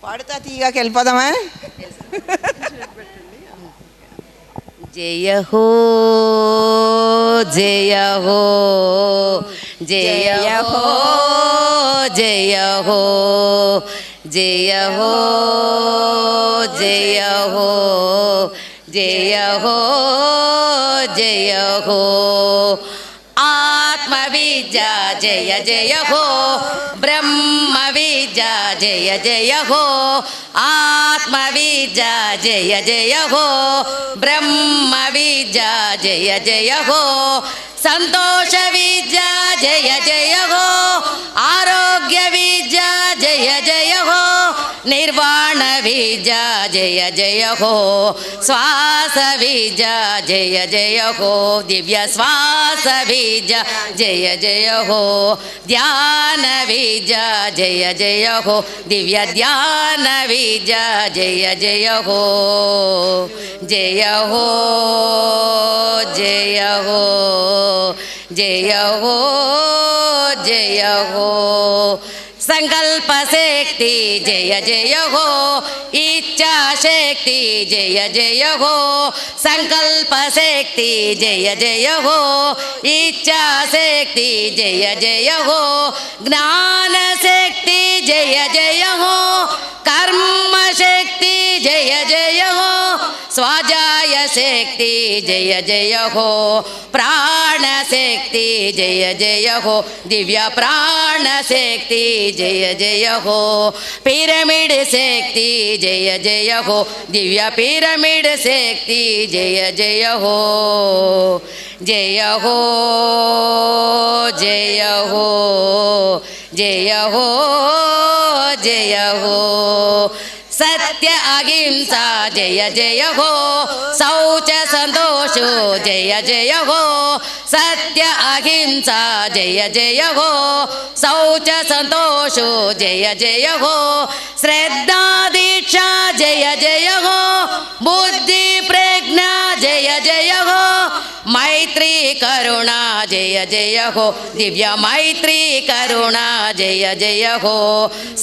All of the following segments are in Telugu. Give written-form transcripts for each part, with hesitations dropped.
పాడుతా తీయగాకి వెళ్ళిపోదామా? జయ హో జయ హో జయ హో జయ హో జయ హో జయ హో జయ హో జయ హో ఆత్మవిద్యా జయ జయ హో బ్రహ్మ విద్యా జయ జయ హో ఆత్మవిద్యా జయ జయ హో బ్రహ్మ విద్యా జయ జయ హో సంతోష విద్యా జయ జయ హో ఆరోగ్య విద్యా జయ జయ హో నిర్వాణ విద్యా జయ జయ హో శ్వాస విద్యా జయ జయ హో దివ్య శ్వాస విద్యా జయ జయ హో ధ్యాన విద్యా జయ జయ హో దివ్య ధ్యాన విద్యా జయ జయ హో జయ హో జయ హో జయ హో జయ హో సంకల్ప శక్తి జయ జయ హో ఇచ్ఛా శక్తి జయ జయ హో సంకల్ప శక్తి జయ జయ హో ఇచ్ఛా శక్తి జయ జయ హో జ్ఞాన శక్తి జయ జయ హో కర్మ శక్తి జయ జయ హో స్వాధ్యాయ శక్తి జయ జయ హో ప్రాణ శక్తి జయ జయ హో దివ్య ప్రాణ శక్తి జయ జయ హో పిరమిడ్ శక్తి జయ జయ హో దివ్య పిరమిడ్ శక్తి జయ జయ హో జయ హో జయ హో జయ హో జయ హో సత్య అహింసా జయ జయ హో శౌచ సంతోషో జయ జయ హో సత్య అహింసా జయ జయ హో శౌచ సంతోషో జయ జయ హో శ్రద్ధా దీక్షా జయ జయ హో బుద్ధి ప్రజ్ఞా జయ జయ హో మైత్రీ కరుణా జయ జయ హో దివ్య మైత్రీ కరుణా జయ జయ హో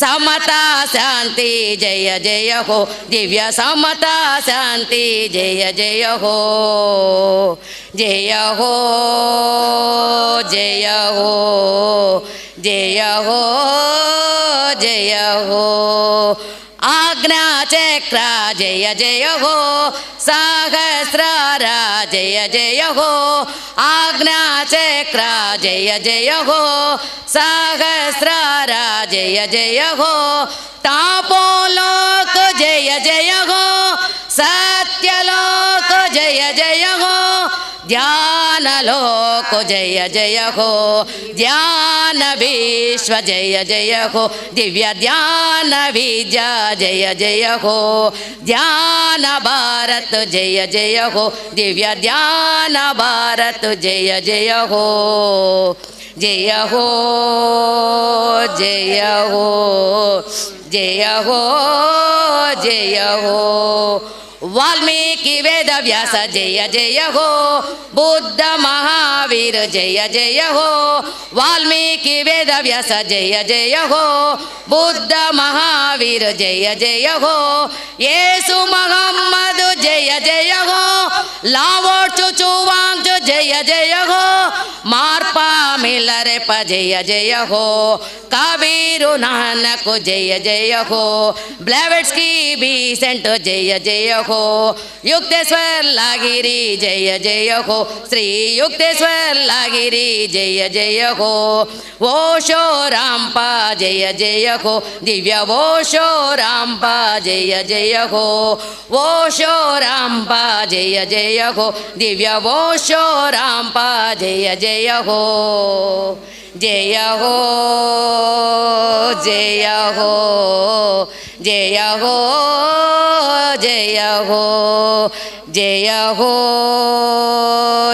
సమతా శాంతి జయ జయ హో దివ్య సమతా శాంతి జయ జయ హో జయ హో జయ హో జయ హో జయ హో ఆజ్ఞా చక్ర జయ జయ హో సహస్రార జయ జయ హో ఆజ్ఞా చక్ర జయ జయ హో సహస్రార జయ జయ హో तापोलोक जय जय हो सत्यलोक जय जय हो ध्यानलोक जय जय हो ध्यान विश्व जय जय हो दिव्य ध्यान विद्या जय जय हो ध्यान भारत जय जय हो दिव्य ध्यान भारत जय जय हो जय हो जय हो जय हो जय हो वाल्मीकि वेद व्यास जय जय हो बुद्ध महावीर जय जय हो वाल्मीकि वेद व्यास जय जय हो बुद्ध महावीर जय जय हो येसु मोहम्मद जय जय हो लावो चुचुवांग जय जय हो मार्पा मिलरे प जय जय हो कबीरु नानक जय जय हो ब्लेवेट्स्की बीसेंट जय जय हो युक्तेश्वर लागिरी जय जय हो श्री युक्तेश्वर लागिरी जय जय हो ओशो रामपा जय जय हो दिव्य ओशो रामपा जय जय हो ओशो रामपा जय जय हो दिव्य ओशो रामपा जय जय हो जय हो जय हो जय हो जय हो जय हो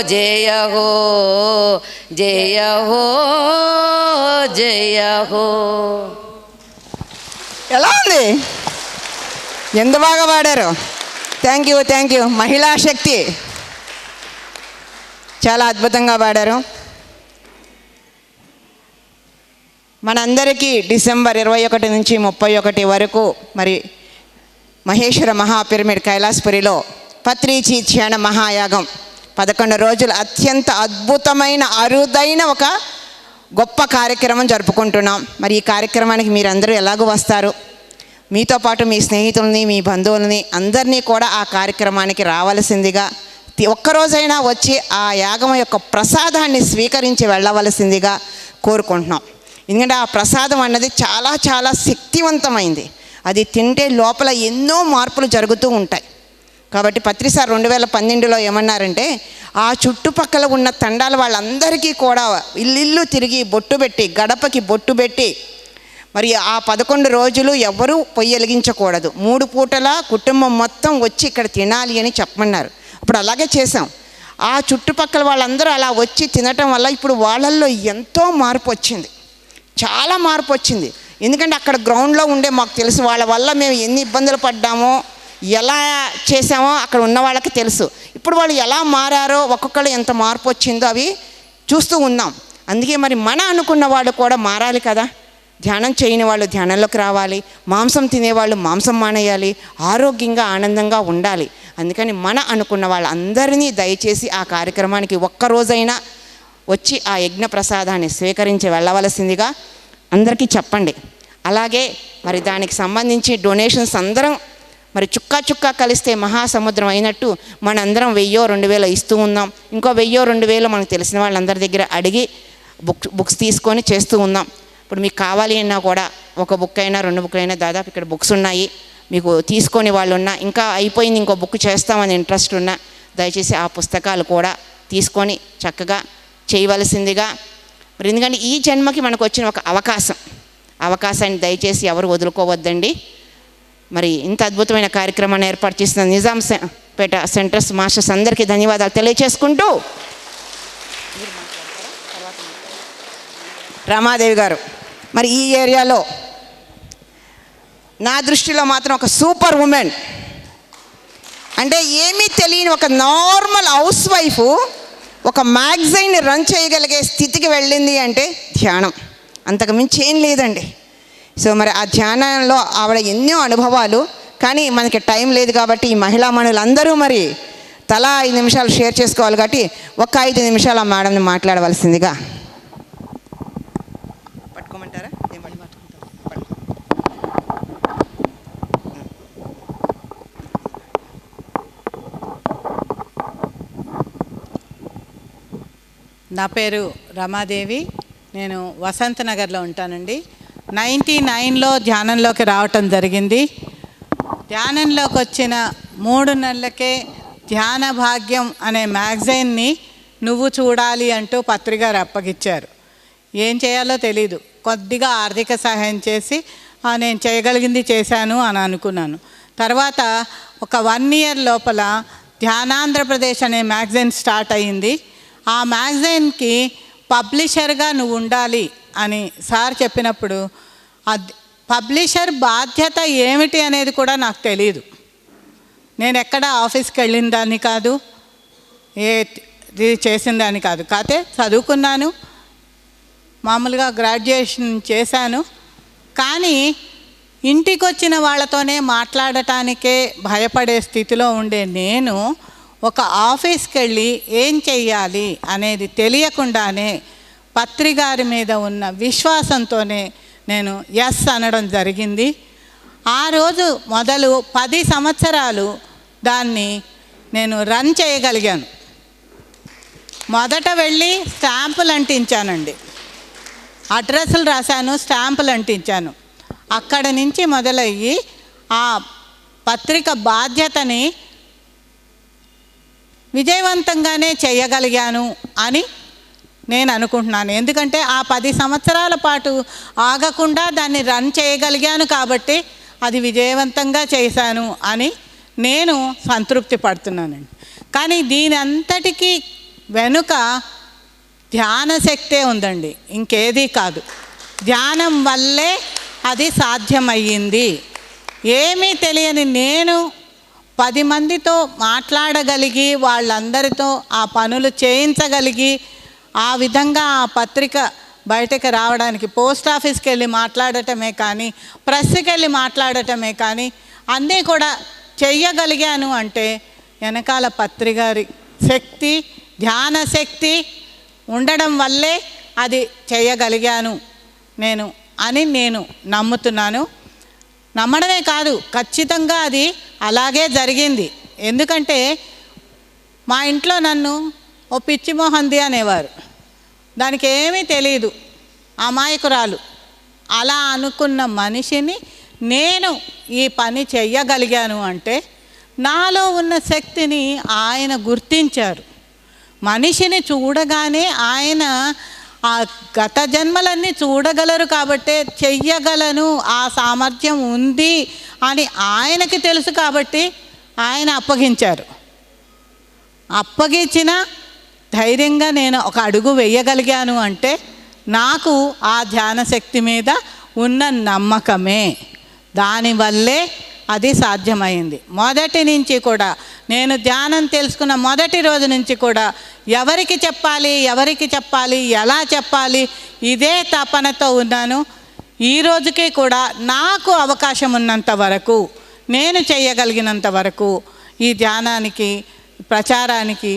जय हो जय हो जय हो ఎలా ఉంది? ఎంత బాగా పాడారు. Thank you. మహిళా శక్తి చాలా అద్భుతంగా పాడారు. మనందరికీ డిసెంబర్ 21 నుంచి 31 వరకు మరి మహేశ్వర మహాపిరమిడ్ కైలాసపురిలో పత్రిచీ ధ్యాన మహాయాగం 11 రోజులు అత్యంత అద్భుతమైన అరుదైన ఒక గొప్ప కార్యక్రమం జరుపుకుంటున్నాం. మరి ఈ కార్యక్రమానికి మీరందరూ ఎలాగో వస్తారు, మీతో పాటు మీ స్నేహితుల్ని, మీ బంధువుల్ని అందరినీ కూడా ఆ కార్యక్రమానికి రావలసిందిగా, ఒక్కరోజైనా వచ్చి ఆ యాగం యొక్క ప్రసాదాన్ని స్వీకరించి వెళ్ళవలసిందిగా కోరుకుంటున్నాం. ఎందుకంటే ఆ ప్రసాదం అన్నది చాలా చాలా శక్తివంతమైంది. అది తింటే లోపల ఎన్నో మార్పులు జరుగుతూ ఉంటాయి. కాబట్టి పత్రిసార్ 2012లో ఏమన్నారంటే, ఆ చుట్టుపక్కల ఉన్న తండాల వాళ్ళందరికీ కూడా ఇల్లు తిరిగి బొట్టు పెట్టి, గడపకి బొట్టు పెట్టి, మరి ఆ 11 రోజులు ఎవరూ పొయ్యి వెలిగించకూడదు, 3 పూటల కుటుంబం మొత్తం వచ్చి ఇక్కడ తినాలి అని చెప్పమన్నారు. అప్పుడు అలాగే చేసాం. ఆ చుట్టుపక్కల వాళ్ళందరూ అలా వచ్చి తినటం వల్ల ఇప్పుడు వాళ్ళల్లో ఎంతో మార్పు వచ్చింది, చాలా మార్పు వచ్చింది. ఎందుకంటే అక్కడ గ్రౌండ్లో ఉండే మాకు తెలుసు, వాళ్ళ వల్ల మేము ఎన్ని ఇబ్బందులు పడ్డామో, ఎలా చేసామో అక్కడ ఉన్న వాళ్ళకి తెలుసు. ఇప్పుడు వాళ్ళు ఎలా మారారో, ఒక్కొక్కళ్ళు ఎంత మార్పు వచ్చిందో అవి చూస్తూ ఉన్నాం. అందుకే మరి మన అనుకున్న వాళ్ళు కూడా మారాలి కదా. ధ్యానం చేయని వాళ్ళు ధ్యానంలోకి రావాలి, మాంసం తినేవాళ్ళు మాంసం మానేయాలి, ఆరోగ్యంగా ఆనందంగా ఉండాలి. అందుకని మన అనుకున్న వాళ్ళందరినీ దయచేసి ఆ కార్యక్రమానికి ఒక్కరోజైనా వచ్చి ఆ యజ్ఞ ప్రసాదాన్ని స్వీకరించి వెళ్ళవలసిందిగా అందరికీ చెప్పండి. అలాగే మరి దానికి సంబంధించి డొనేషన్స్ అందరం మరి చుక్కా చుక్కా కలిస్తే మహాసముద్రం అయినట్టు మనందరం 1000-2000 ఇస్తూ ఉన్నాం. ఇంకో 1000-2000 మనకు తెలిసిన వాళ్ళందరి దగ్గర అడిగి బుక్స్ తీసుకొని చేస్తూ ఉన్నాం. ఇప్పుడు మీకు కావాలి అన్నా కూడా 1 బుక్ అయినా 2 బుక్లు అయినా దాదాపు ఇక్కడ బుక్స్ ఉన్నాయి. మీకు తీసుకొని వాళ్ళు ఉన్నా, ఇంకా అయిపోయింది ఇంకో బుక్ చేస్తామని ఇంట్రెస్ట్ ఉన్నా, దయచేసి ఆ పుస్తకాలు కూడా తీసుకొని చక్కగా చేయవలసిందిగా. మరి ఎందుకంటే ఈ జన్మకి మనకు వచ్చిన ఒక అవకాశాన్ని దయచేసి ఎవరు వదులుకోవద్దండి. మరి ఇంత అద్భుతమైన కార్యక్రమాన్ని ఏర్పాటు చేసిన నిజాంపేట సెంటర్స్ మాస్టర్స్ అందరికీ ధన్యవాదాలు తెలియచేసుకుంటూ, రమాదేవి గారు మరి ఈ ఏరియాలో నా దృష్టిలో మాత్రం ఒక సూపర్ ఉమెన్. అంటే ఏమీ తెలియని ఒక నార్మల్ హౌస్ వైఫ్ ఒక మ్యాగజైన్ని రన్ చేయగలిగే స్థితికి వెళ్ళింది అంటే ధ్యానం, అంతకు మించి ఏం లేదండి. సో మరి ఆ ధ్యానంలో ఆవిడ ఎన్నో అనుభవాలు, కానీ మనకి టైం లేదు కాబట్టి ఈ మహిళా మనులందరూ మరి తలా 5 నిమిషాలు షేర్ చేసుకోవాలి కాబట్టి ఒక 5 నిమిషాలు ఆ మేడంని మాట్లాడవలసిందిగా పట్టుకోమంటారా? నా పేరు రమాదేవి, నేను వసంత నగర్లో ఉంటానండి. 99లో ధ్యానంలోకి రావటం జరిగింది. ధ్యానంలోకి వచ్చిన 3 నెలలకే ధ్యాన భాగ్యం అనే మ్యాగజైన్ని నువ్వు చూడాలి అంటూ పత్రికారు అప్పగిచ్చారు. ఏం చేయాలో తెలీదు, కొద్దిగా ఆర్థిక సహాయం చేసి నేను చేయగలిగింది చేశాను అని అనుకున్నాను. తర్వాత ఒక 1 ఇయర్ లోపల ధ్యానాంధ్రప్రదేశ్ అనే మ్యాగజైన్ స్టార్ట్ అయ్యింది. ఆ మ్యాగజైన్కి పబ్లిషర్గా నువ్వు ఉండాలి అని సార్ చెప్పినప్పుడు పబ్లిషర్ బాధ్యత ఏమిటి అనేది కూడా నాకు తెలియదు. నేను ఎక్కడ ఆఫీస్కి వెళ్ళిన దాన్ని కాదు, ఇది చేసిన దాన్ని కాదు. కాకపోతే చదువుకున్నాను, మామూలుగా గ్రాడ్యుయేషన్ చేశాను. కానీ ఇంటికి వచ్చిన వాళ్ళతోనే మాట్లాడటానికే భయపడే స్థితిలో ఉండే నేను ఒక ఆఫీస్కి వెళ్ళి ఏం చెయ్యాలి అనేది తెలియకుండానే పత్రికారి మీద ఉన్న విశ్వాసంతోనే నేను ఎస్ అనడం జరిగింది. ఆ రోజు మొదలు 10 సంవత్సరాలు దాన్ని నేను రన్ చేయగలిగాను. మొదట వెళ్ళి స్టాంపులు అంటించానండి, అడ్రస్లు రాశాను, స్టాంపులు అంటించాను. అక్కడ నుంచి మొదలయ్యి ఆ పత్రిక బాధ్యతని విజయవంతంగానే చేయగలిగాను అని నేను అనుకుంటున్నాను. ఎందుకంటే ఆ 10 సంవత్సరాల పాటు ఆగకుండా దాన్ని రన్ చేయగలిగాను కాబట్టి అది విజయవంతంగా చేశాను అని నేను సంతృప్తి పడుతున్నానండి. కానీ దీని అంతటికీ వెనుక ధ్యాన శక్తే ఉందండి, ఇంకేదీ కాదు. ధ్యానం వల్లే అది సాధ్యమయ్యింది. ఏమీ తెలియని నేను 10 మందితో మాట్లాడగలిగి వాళ్ళందరితో ఆ పనులు చేయించగలిగి ఆ విధంగా ఆ పత్రిక బయటకు రావడానికి పోస్ట్ ఆఫీస్కి వెళ్ళి మాట్లాడటమే కానీ, ప్రెస్కి వెళ్ళి మాట్లాడటమే కానీ అన్నీ కూడా చెయ్యగలిగాను అంటే వెనకాల పత్రిగారి శక్తి, ధ్యాన శక్తి ఉండడం వల్లే అది చేయగలిగాను నేను నమ్ముతున్నాను. నమ్మడమే కాదు, ఖచ్చితంగా అది అలాగే జరిగింది. ఎందుకంటే మా ఇంట్లో నన్ను ఓ పిచ్చి మోహంది అనేవారు. దానికి ఏమీ తెలియదు, అమాయకురాలు. అలా అనుకున్న మనిషిని నేను ఈ పని చెయ్యగలిగాను అంటే నాలో ఉన్న శక్తిని ఆయన గుర్తించారు. మనిషిని చూడగానే ఆయన ఆ గత జన్మలన్నీ చూడగలరు కాబట్టే చెయ్యగలను, ఆ సామర్థ్యం ఉంది అని ఆయనకి తెలుసు కాబట్టి ఆయన అప్పగించారు. అప్పగించిన ధైర్యంగా నేను ఒక అడుగు వేయగలిగాను అంటే నాకు ఆ ధ్యాన శక్తి మీద ఉన్న నమ్మకమే, దానివల్లే అది సాధ్యమైంది. మొదటి నుంచి కూడా నేను ధ్యానం తెలుసుకున్న మొదటి రోజు నుంచి కూడా ఎవరికి చెప్పాలి, ఎలా చెప్పాలి, ఇదే తపనతో ఉన్నాను. ఈ రోజుకి కూడా నాకు అవకాశం ఉన్నంత వరకు, నేను చేయగలిగినంత వరకు ఈ ధ్యానానికి, ప్రచారానికి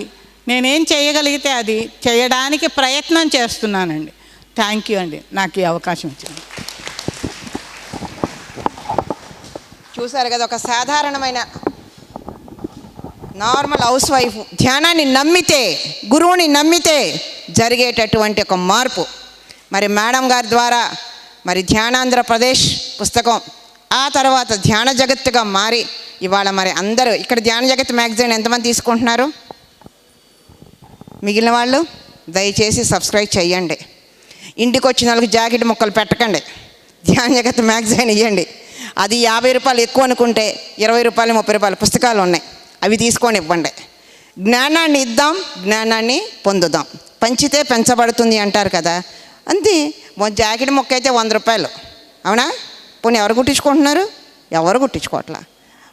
నేనేం చేయగలిగితే అది చేయడానికి ప్రయత్నం చేస్తున్నానండి. థ్యాంక్ యూ అండి నాకు ఈ అవకాశం ఇచ్చింది. చూసారు కదా, ఒక సాధారణమైన నార్మల్ హౌస్ వైఫ్ ధ్యానాన్ని నమ్మితే, గురువుని నమ్మితే జరిగేటటువంటి ఒక మార్పు. మరి మేడం గారి ద్వారా మరి ధ్యానాంధ్రప్రదేశ్ పుస్తకం, ఆ తర్వాత ధ్యాన జగత్తుగా మారి ఇవాళ మరి అందరూ ఇక్కడ ధ్యాన జగత్ మ్యాగజైన్ ఎంతమంది తీసుకుంటున్నారు? మిగిలిన వాళ్ళు దయచేసి సబ్స్క్రైబ్ చేయండి. ఇంటికి వచ్చిన వాళ్ళకి జాకెట్ ముక్కలు పెట్టకండి, ధ్యాన జగత్ మ్యాగజైన్ ఇవ్వండి. అది 50 రూపాయలు ఎక్కువ అనుకుంటే 20 రూపాయలు 30 రూపాయలు పుస్తకాలు ఉన్నాయి, అవి తీసుకొని ఇవ్వండి. జ్ఞానాన్ని ఇద్దాం, జ్ఞానాన్ని పొందుదాం. పంచితే పెంచబడుతుంది అంటారు కదా, అంతే. జాకెట్ ముక్క అయితే 100 రూపాయలు, అవునా? పోనీ ఎవరు కుట్టించుకుంటున్నారు? ఎవరు కుట్టించుకోవట్లా.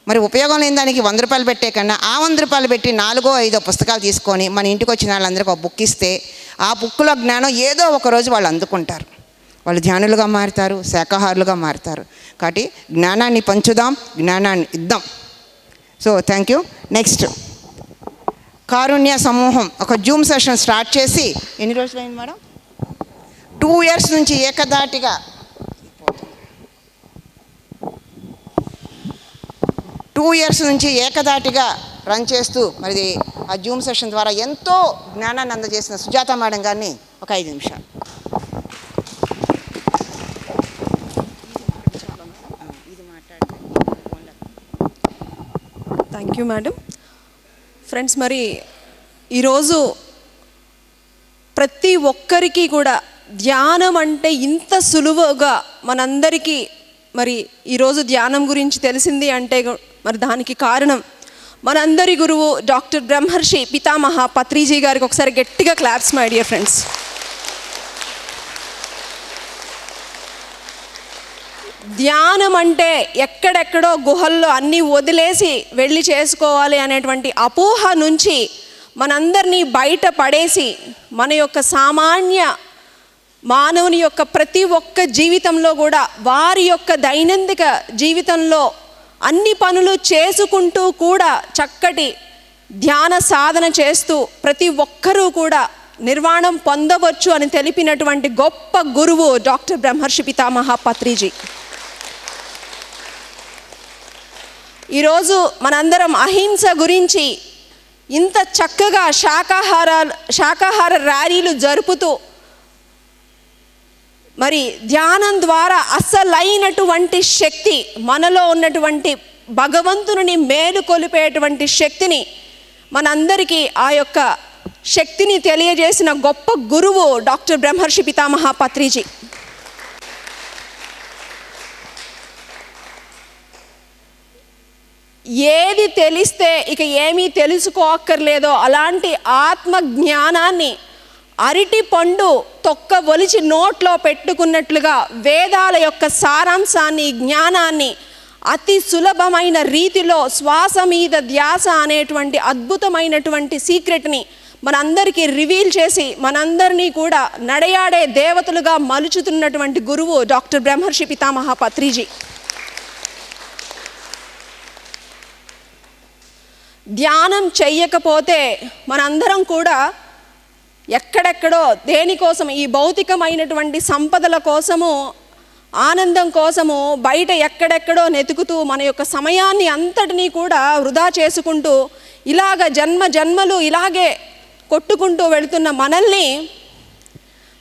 మరి ఉపయోగం లేని దానికి 100 రూపాయలు పెట్టే కన్నా ఆ 100 రూపాయలు పెట్టి 4-5 పుస్తకాలు తీసుకొని మన ఇంటికి వచ్చిన వాళ్ళందరికీ ఒక బుక్ ఇస్తే ఆ బుక్లో జ్ఞానం ఏదో ఒక రోజు వాళ్ళు అందుకుంటారు. వాళ్ళు ధ్యానులుగా మారుతారు, శాకాహారులుగా మారుతారు. కాబట్టి జ్ఞానాన్ని పంచుదాం, జ్ఞానాన్ని ఇద్దాం. So thank you. నెక్స్ట్ కారుణ్య సమూహం ఒక జూమ్ సెషన్ స్టార్ట్ చేసి ఎన్ని రోజులైంది మేడం? 2 years నుంచి ఏకధాటిగా 2 years నుంచి ఏకధాటిగా రన్ చేస్తూ మరి ఆ జూమ్ సెషన్ ద్వారా ఎంతో జ్ఞానాన్ని అందజేసిన సుజాత మేడం గారిని ఒక 5 నిమిషాలు. Thank you madam. ఫ్రెండ్స్, మరి ఈరోజు ప్రతి ఒక్కరికి కూడా ధ్యానం అంటే ఇంత సులువుగా మనందరికీ మరి ఈరోజు ధ్యానం గురించి తెలిసింది అంటే మరి దానికి కారణం మనందరి గురువు డాక్టర్ బ్రహ్మర్షి పితామహ పత్రిజీ గారికి ఒకసారి గట్టిగా క్లాప్స్ మై డియర్ ఫ్రెండ్స్. ధ్యానం అంటే ఎక్కడెక్కడో గుహల్లో అన్నీ వదిలేసి వెళ్ళి చేసుకోవాలి అనేటువంటి అపోహ నుంచి మనందరినీ బయట పడేసి మన యొక్క సామాన్య మానవుని యొక్క ప్రతి ఒక్క జీవితంలో కూడా వారి యొక్క దైనందిక జీవితంలో అన్ని పనులు చేసుకుంటూ కూడా చక్కటి ధ్యాన సాధన చేస్తూ ప్రతి ఒక్కరూ కూడా నిర్వాణం పొందవచ్చు అని తెలిపినటువంటి గొప్ప గురువు డాక్టర్ బ్రహ్మర్షి పితామహ పత్రిజీ. ఈరోజు మనందరం అహింస గురించి ఇంత చక్కగా శాకాహార ర్యాలీలు జరుపుతూ మరి ధ్యానం ద్వారా అసలైనటువంటి శక్తి, మనలో ఉన్నటువంటి భగవంతుని మేలుకొలిపేటువంటి శక్తిని మనందరికీ ఆ యొక్క శక్తిని తెలియజేసిన గొప్ప గురువు డాక్టర్ బ్రహ్మర్షి పితామహ పత్రిజీ. ఏది తెలిస్తే ఇక ఏమీ తెలుసుకోక్కర్లేదో అలాంటి ఆత్మ జ్ఞానాన్ని అరటి పండు తొక్క ఒలిచి నోట్లో పెట్టుకున్నట్లుగా వేదాల యొక్క సారాంశాన్ని, జ్ఞానాన్ని అతి సులభమైన రీతిలో శ్వాస మీద ధ్యాస అనేటువంటి అద్భుతమైనటువంటి సీక్రెట్ని మనందరికీ రివీల్ చేసి మనందరినీ కూడా నడయాడే దేవతలుగా మలుచుతున్నటువంటి గురువు డాక్టర్ బ్రహ్మర్షి పితామహ పత్రిజీ. ధ్యానం చెయ్యకపోతే మనందరం కూడా ఎక్కడెక్కడో దేనికోసం, ఈ భౌతికమైనటువంటి సంపదల కోసము, ఆనందం కోసము బయట ఎక్కడెక్కడో నెతుకుతూ మన యొక్క సమయాన్ని అంతటినీ కూడా వృధా చేసుకుంటూ ఇలాగ జన్మలు ఇలాగే కొట్టుకుంటూ వెళుతున్న మనల్ని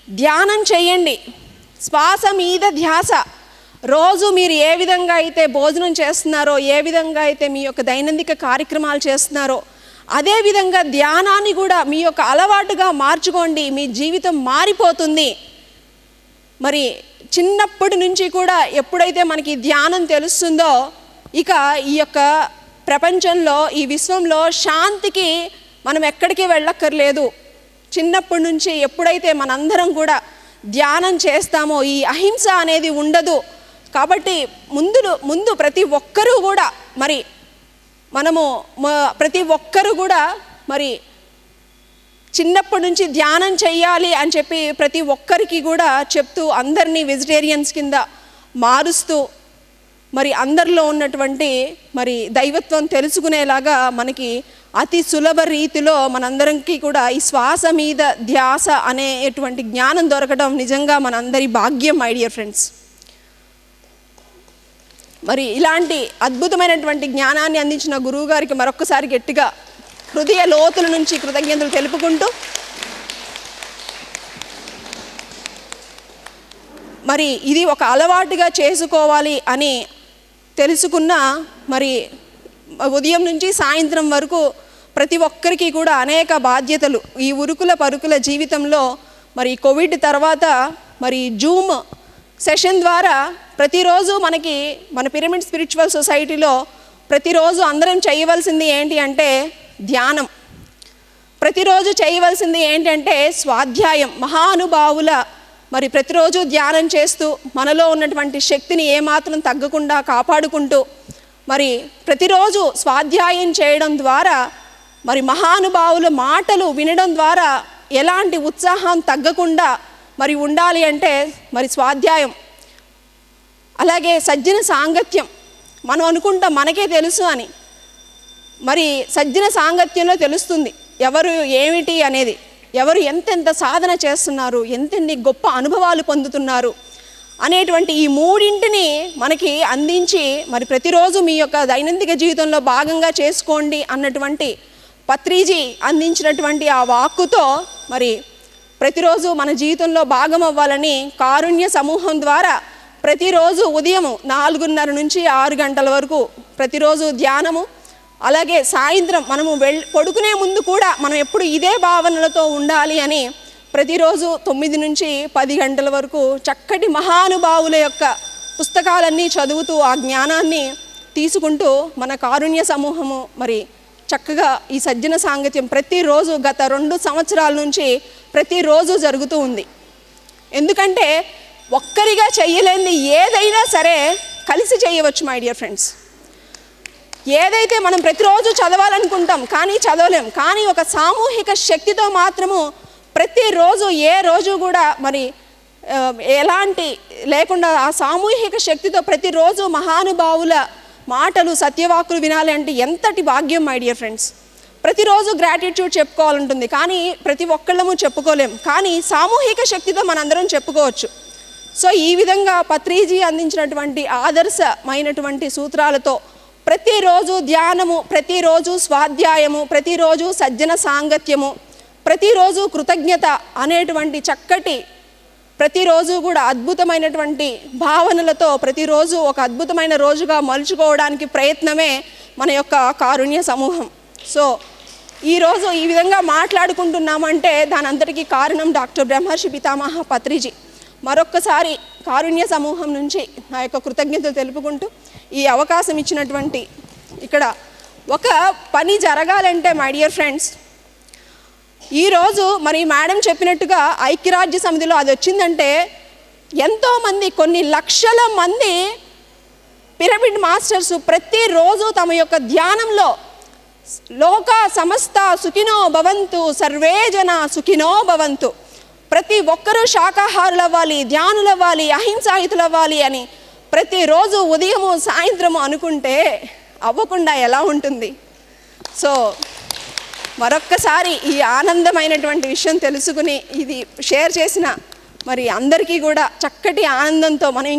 ధ్యానం చేయండి. శ్వాస మీద ధ్యాస. రోజు మీరు ఏ విధంగా అయితే భోజనం చేస్తున్నారో, ఏ విధంగా అయితే మీ యొక్క దైనందిక కార్యక్రమాలు చేస్తున్నారో, అదేవిధంగా ధ్యానాన్ని కూడా మీ యొక్క అలవాటుగా మార్చుకోండి. మీ జీవితం మారిపోతుంది. మరి చిన్నప్పటి నుంచి కూడా ఎప్పుడైతే మనకి ధ్యానం తెలుస్తుందో, ఇక ఈ యొక్క ప్రపంచంలో, ఈ విశ్వంలో శాంతికి మనం ఎక్కడికి వెళ్ళక్కర్లేదు. చిన్నప్పటి నుంచి ఎప్పుడైతే మనందరం కూడా ధ్యానం చేస్తామో ఈ అహింస అనేది ఉండదు. కాబట్టి ముందు ప్రతి ఒక్కరూ కూడా ప్రతి ఒక్కరూ కూడా చిన్నప్పటి నుంచి ధ్యానం చెయ్యాలి అని చెప్పి ప్రతి ఒక్కరికి కూడా చెప్తూ అందరినీ వెజిటేరియన్స్ కింద మారుస్తూ అందరిలో ఉన్నటువంటి దైవత్వం తెలుసుకునేలాగా మనకి అతి సులభ రీతిలో మనందరికీ కూడా ఈ శ్వాస మీద ధ్యాస అనేటువంటి జ్ఞానం దొరకడం నిజంగా మనందరి భాగ్యం మై డియర్ ఫ్రెండ్స్. ఇలాంటి అద్భుతమైనటువంటి జ్ఞానాన్ని అందించిన గురువు గారికి మరొక్కసారి గట్టిగా హృదయ లోతుల నుంచి కృతజ్ఞతలు తెలుపుకుంటూ, ఇది ఒక అలవాటుగా చేసుకోవాలి అని తెలుసుకున్న ఉదయం నుంచి సాయంత్రం వరకు ప్రతి ఒక్కరికి కూడా అనేక బాధ్యతలు. ఈ ఉరుకుల పరుకుల జీవితంలో కోవిడ్ తర్వాత జూమ్ సెషన్ ద్వారా ప్రతిరోజు మన పిరమిడ్ స్పిరిచువల్ సొసైటీలో ప్రతిరోజు అందరం చేయవలసింది ఏంటి అంటే ధ్యానం. ప్రతిరోజు చేయవలసింది ఏంటంటే స్వాధ్యాయం. మహానుభావుల ప్రతిరోజు ధ్యానం చేస్తూ మనలో ఉన్నటువంటి శక్తిని ఏమాత్రం తగ్గకుండా కాపాడుకుంటూ ప్రతిరోజు స్వాధ్యాయం చేయడం ద్వారా మహానుభావుల మాటలు వినడం ద్వారా ఎలాంటి ఉత్సాహం తగ్గకుండా ఉండాలి అంటే స్వాధ్యాయం. అలాగే సజ్జన సాంగత్యం. మనం అనుకుంటాం మనకే తెలుసు అని, సజ్జన సాంగత్యంలో తెలుస్తుంది ఎవరు ఏమిటి అనేది, ఎవరు ఎంతెంత సాధన చేస్తున్నారు, ఎంతెన్ని గొప్ప అనుభవాలు పొందుతున్నారు అనేటువంటి ఈ మూడింటిని మనకి అందించి ప్రతిరోజు మీ యొక్క దైనందిక జీవితంలో భాగంగా చేసుకోండి అన్నటువంటి పత్రిజీ అందించినటువంటి ఆ వాక్కుతో ప్రతిరోజు మన జీవితంలో భాగం అవ్వాలని కారుణ్య సమూహం ద్వారా ప్రతిరోజు ఉదయం 4:30 నుంచి 6 గంటల వరకు ప్రతిరోజు ధ్యానము, అలాగే సాయంత్రం మనము పడుకునే ముందు కూడా మనం ఎప్పుడు ఇదే భావనలతో ఉండాలి అని ప్రతిరోజు 9 నుంచి 10 గంటల వరకు చక్కటి మహానుభావుల యొక్క పుస్తకాలన్నీ చదువుతూ ఆ జ్ఞానాన్ని తీసుకుంటూ మన కారుణ్య సమూహము చక్కగా ఈ సజ్జన సాంగత్యం ప్రతిరోజు గత 2 సంవత్సరాల నుంచి ప్రతిరోజు జరుగుతూ ఉంది. ఎందుకంటే ఒక్కరిగా చేయలేనిది ఏదైనా సరే కలిసి చేయవచ్చు మై డియర్ ఫ్రెండ్స్. ఏదైతే మనం ప్రతిరోజు చదవాలనుకుంటాం కానీ చదవలేం, కానీ ఒక సామూహిక శక్తితో మాత్రము ప్రతిరోజు ఏ రోజు కూడా ఎలాంటి లేకుండా ఆ సామూహిక శక్తితో ప్రతిరోజు మహానుభావుల మాటలు సత్యవాకులు వినాలి అంటే ఎంతటి భాగ్యం మై డియర్ ఫ్రెండ్స్. ప్రతిరోజు గ్రాటిట్యూడ్ చెప్పుకోవాలంటుంది కానీ ప్రతి ఒక్కళ్ళము చెప్పుకోలేం, కానీ సామూహిక శక్తితో మనందరం చెప్పుకోవచ్చు. సో ఈ విధంగా పత్రిజీ అందించినటువంటి ఆదర్శమైనటువంటి సూత్రాలతో ప్రతిరోజు ధ్యానము, ప్రతిరోజు స్వాధ్యాయము, ప్రతిరోజు సజ్జన సాంగత్యము, ప్రతిరోజు కృతజ్ఞత అనేటువంటి చక్కటి ప్రతిరోజు కూడా అద్భుతమైనటువంటి భావనలతో ప్రతిరోజు ఒక అద్భుతమైన రోజుగా మలుచుకోవడానికి ప్రయత్నమే మన యొక్క కారుణ్య సమూహం. సో ఈరోజు ఈ విధంగా మాట్లాడుకుంటున్నామంటే దాని అంతటికీ కారణం డాక్టర్ బ్రహ్మర్షి పితామహ పత్రిజీ. మరొక్కసారి కారుణ్య సమూహం నుంచి నా యొక్క కృతజ్ఞతలు తెలుపుకుంటూ ఈ అవకాశం ఇచ్చినటువంటి ఇక్కడ ఒక పని జరగాలంటే మై డియర్ ఫ్రెండ్స్, ఈరోజు మేడం చెప్పినట్టుగా ఐక్యరాజ్య సమితిలో అది వచ్చిందంటే ఎంతోమంది కొన్ని లక్షల మంది పిరమిడ్ మాస్టర్స్ ప్రతిరోజు తమ యొక్క ధ్యానంలో లోక సమస్త సుఖినో భవంతు, సర్వే జన సుఖినో భవంతు. ప్రతి ఒక్కరూ శాకాహారులు అవ్వాలి, ధ్యానులు అవ్వాలి, అహింసాయుతులు అవ్వాలి అని ప్రతిరోజు ఉదయము సాయంత్రము అనుకుంటే అవ్వకుండా ఎలా ఉంటుంది? సో మరొక్కసారి ఈ ఆనందమైనటువంటి విషయం తెలుసుకుని ఇది షేర్ చేసిన మరి అందరికీ కూడా చక్కటి ఆనందంతో మనం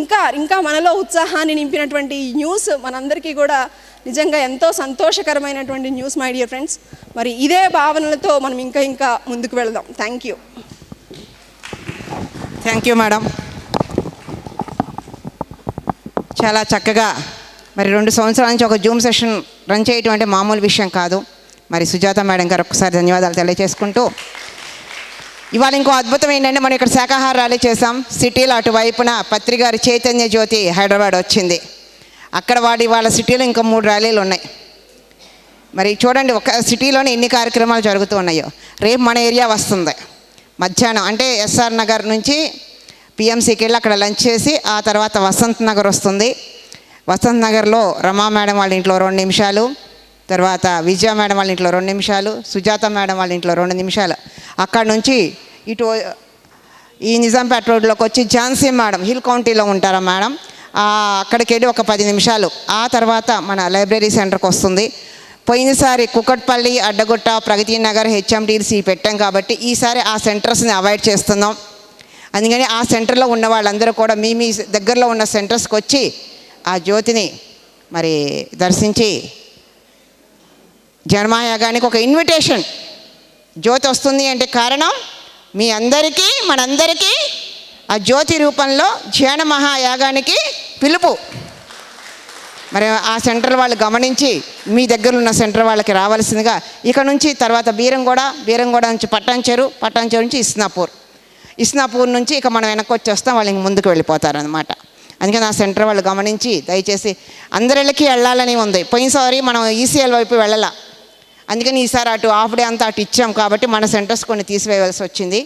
ఇంకా మనలో ఉత్సాహాన్ని నింపినటువంటి ఈ న్యూస్ మనందరికీ కూడా నిజంగా ఎంతో సంతోషకరమైనటువంటి న్యూస్ మై డియర్ ఫ్రెండ్స్. మరి ఇదే భావనలతో మనం ఇంకా ముందుకు వెళదాం. Thank you. Thank you madam. చాలా చక్కగా మరి 2 సంవత్సరాల నుంచి ఒక జూమ్ సెషన్ రన్ చేయటం అంటే మామూలు విషయం కాదు. మరి సుజాత మేడం గారు ఒక్కసారి ధన్యవాదాలు తెలియజేసుకుంటూ, ఇవాళ ఇంకో అద్భుతం ఏంటంటే మనం ఇక్కడ శాకాహార ర్యాలీ చేసాం. సిటీలో అటువైపున పత్రిగారి చైతన్య జ్యోతి హైదరాబాద్ వచ్చింది. అక్కడ వాళ్ళ సిటీలో ఇంకా 3 ర్యాలీలు ఉన్నాయి. మరి చూడండి ఒక సిటీలోనే ఎన్ని కార్యక్రమాలు జరుగుతూ ఉన్నాయో. రేపు మన ఏరియా వస్తుంది మధ్యాహ్నం, అంటే ఎస్ఆర్ నగర్ నుంచి పిఎంసీకి వెళ్ళి అక్కడ లంచ్ చేసి ఆ తర్వాత వసంత్ నగర్ వస్తుంది. వసంత్ నగర్లో రమా మేడం వాళ్ళ ఇంట్లో 2 నిమిషాలు, తర్వాత విజయ మేడం వాళ్ళ ఇంట్లో 2 నిమిషాలు, సుజాత మేడం వాళ్ళ ఇంట్లో 2 నిమిషాలు. అక్కడ నుంచి ఇటు ఈ నిజాంపేట రోడ్లోకి వచ్చి ఝాన్సీ మేడం హిల్ కౌంటీలో ఉంటారా మేడం, అక్కడికి వెళ్ళి ఒక 10 నిమిషాలు. ఆ తర్వాత మన లైబ్రరీ సెంటర్కి వస్తుంది. పోయినసారి కుకట్పల్లి, అడ్డగుట్ట, ప్రగతి నగర్, హెచ్ఎండిసి పెట్టాం కాబట్టి ఈసారి ఆ సెంటర్స్ని అవాయిడ్ చేస్తున్నాం. అందుకని ఆ సెంటర్లో ఉన్న వాళ్ళందరూ కూడా మీ దగ్గరలో ఉన్న సెంటర్స్కి వచ్చి ఆ జ్యోతిని మరి దర్శించి జన్మయాగానికి ఒక ఇన్విటేషన్. జ్యోతి వస్తుంది అంటే కారణం మీ అందరికీ మనందరికీ ఆ జ్యోతి రూపంలో ధ్యాన మహాయాగానికి పిలుపు. మరి ఆ సెంటర్ వాళ్ళు గమనించి మీ దగ్గర ఉన్న సెంటర్ వాళ్ళకి రావాల్సిందిగా. ఇక నుంచి తర్వాత బీరంగూడ నుంచి పట్టాన్చెరు నుంచి ఇస్నాపూర్ నుంచి ఇక మనం వెనక్కి వచ్చేస్తాం, వాళ్ళు ఇంక ముందుకు వెళ్ళిపోతారనమాట. అందుకని ఆ సెంటర్ వాళ్ళు గమనించి దయచేసి అందరిళ్ళకి వెళ్ళాలని ఉంది. పోయినసారి మనం ఈసీఎల్ వైపు వెళ్ళాల, అందుకని ఈసారి అటు హాఫ్ డే అంతా అటు ఇచ్చాం కాబట్టి మన సెంటర్స్ కొన్ని తీసివేయవలసి వచ్చింది.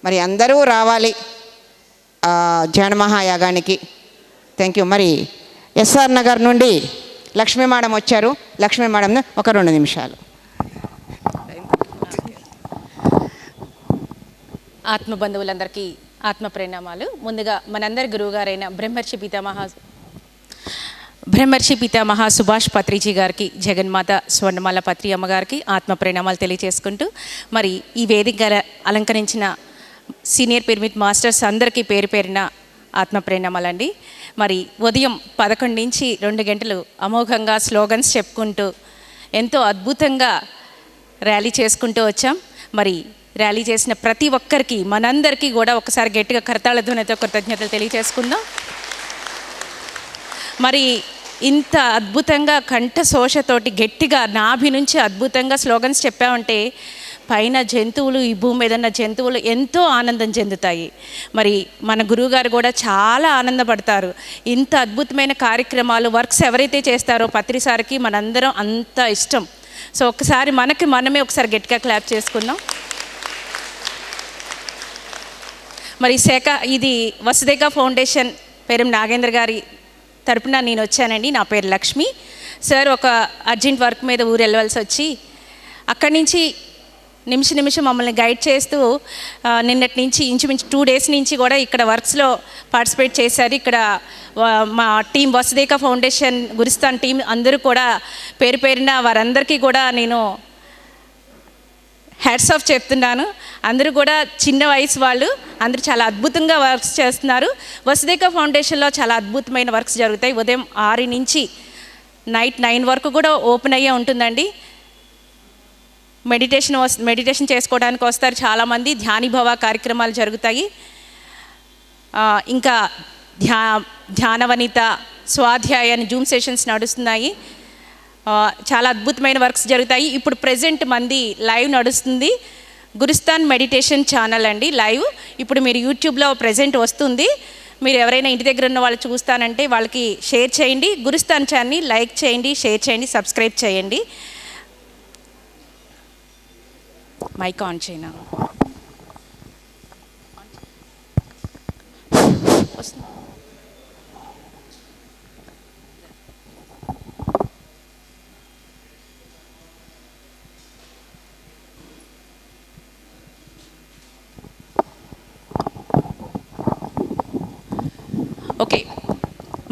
మరి అందరూ రావాలి ధ్యాన మహాయాగానికి. Thank you. మరి ఎస్ఆర్ నగర్ నుండి లక్ష్మీ మేడం వచ్చారు. లక్ష్మీ మేడం ఒక 2 నిమిషాలు. ఆత్మబంధువులందరికీ ఆత్మ ప్రణామాలు. ముందుగా మనందరి గురువుగారైన బ్రహ్మర్షి పితామహ సుభాష్ పత్రిజీ గారికి, జగన్మాత స్వర్ణమాల పత్రి అమ్మగారికి ఆత్మ ప్రణామాలు తెలియజేసుకుంటూ, మరి ఈ వేదిక అలంకరించిన సీనియర్ పిరమిడ్ మాస్టర్స్ అందరికీ పేరు పేరిన ఆత్మ ప్రణామాలండి. మరి ఉదయం 11 నుంచి 2 గంటలు అమోఘంగా స్లోగన్స్ చెప్పుకుంటూ ఎంతో అద్భుతంగా ర్యాలీ చేసుకుంటూ వచ్చాం. మరి ర్యాలీ చేసిన ప్రతి ఒక్కరికి మనందరికీ కూడా ఒకసారి గట్టిగా కరతాళ ధ్వనితో కృతజ్ఞతలు తెలియజేసుకుందాం. మరి ఇంత అద్భుతంగా కంఠ శోషతోటి గట్టిగా నాభి నుంచి అద్భుతంగా స్లోగన్స్ చెప్పామంటే పైన జంతువులు, ఈ భూమి మీద ఉన్న జంతువులు ఎంతో ఆనందం చెందుతాయి. మరి మన గురువుగారు కూడా చాలా ఆనందపడతారు. ఇంత అద్భుతమైన కార్యక్రమాలు వర్క్స్ ఎవరైతే చేస్తారో పత్రిసారికి మనందరం అంత ఇష్టం. సో ఒకసారి మనమే ఒకసారి గట్టిగా క్లాప్ చేసుకుందాం. మరి ఇది వసుదేక ఫౌండేషన్ పేరు నాగేంద్ర గారి తరపున నేను వచ్చానండి. నా పేరు లక్ష్మి. సార్ ఒక అర్జెంట్ వర్క్ మీద ఊరు వెళ్ళవలసి వచ్చి అక్కడి నుంచి నిమిషం మమ్మల్ని గైడ్ చేస్తూ నిన్నటి నుంచి ఇంచుమించు 2 డేస్ నుంచి కూడా ఇక్కడ వర్క్స్లో పార్టిసిపేట్ చేశారు. ఇక్కడ మా టీం వసుదేక ఫౌండేషన్ గురిస్తాన్ టీం అందరూ కూడా పేరు పేరిన వారందరికీ కూడా నేను హ్యాట్స్ ఆఫ్ చెప్తున్నాను. అందరూ కూడా చిన్న వయసు వాళ్ళు, అందరూ చాలా అద్భుతంగా వర్క్స్ చేస్తున్నారు. వసుదేక ఫౌండేషన్లో చాలా అద్భుతమైన వర్క్స్ జరుగుతాయి. ఉదయం 6 నుంచి నైట్ 9 వరకు కూడా ఓపెన్ అయ్యే ఉంటుందండి. మెడిటేషన్ చేసుకోవడానికి వస్తారు చాలామంది. ధ్యానిభవ కార్యక్రమాలు జరుగుతాయి. ఇంకా ధ్యానవనిత, స్వాధ్యాయ జూమ్ సెషన్స్ నడుస్తున్నాయి. చాలా అద్భుతమైన వర్క్స్ జరుగుతాయి. ఇప్పుడు ప్రెజెంట్ మంది లైవ్ నడుస్తుంది. గురిస్తాన్ మెడిటేషన్ ఛానల్ అండి లైవ్. ఇప్పుడు మీరు యూట్యూబ్లో ప్రెజెంట్ వస్తుంది. మీరు ఎవరైనా ఇంటి దగ్గర ఉన్న వాళ్ళు చూస్తానంటే వాళ్ళకి షేర్ చేయండి. గురిస్తాన్ ఛానల్ని లైక్ చేయండి, షేర్ చేయండి, సబ్స్క్రైబ్ చేయండి. మైక్ ఆన్ చేయనా?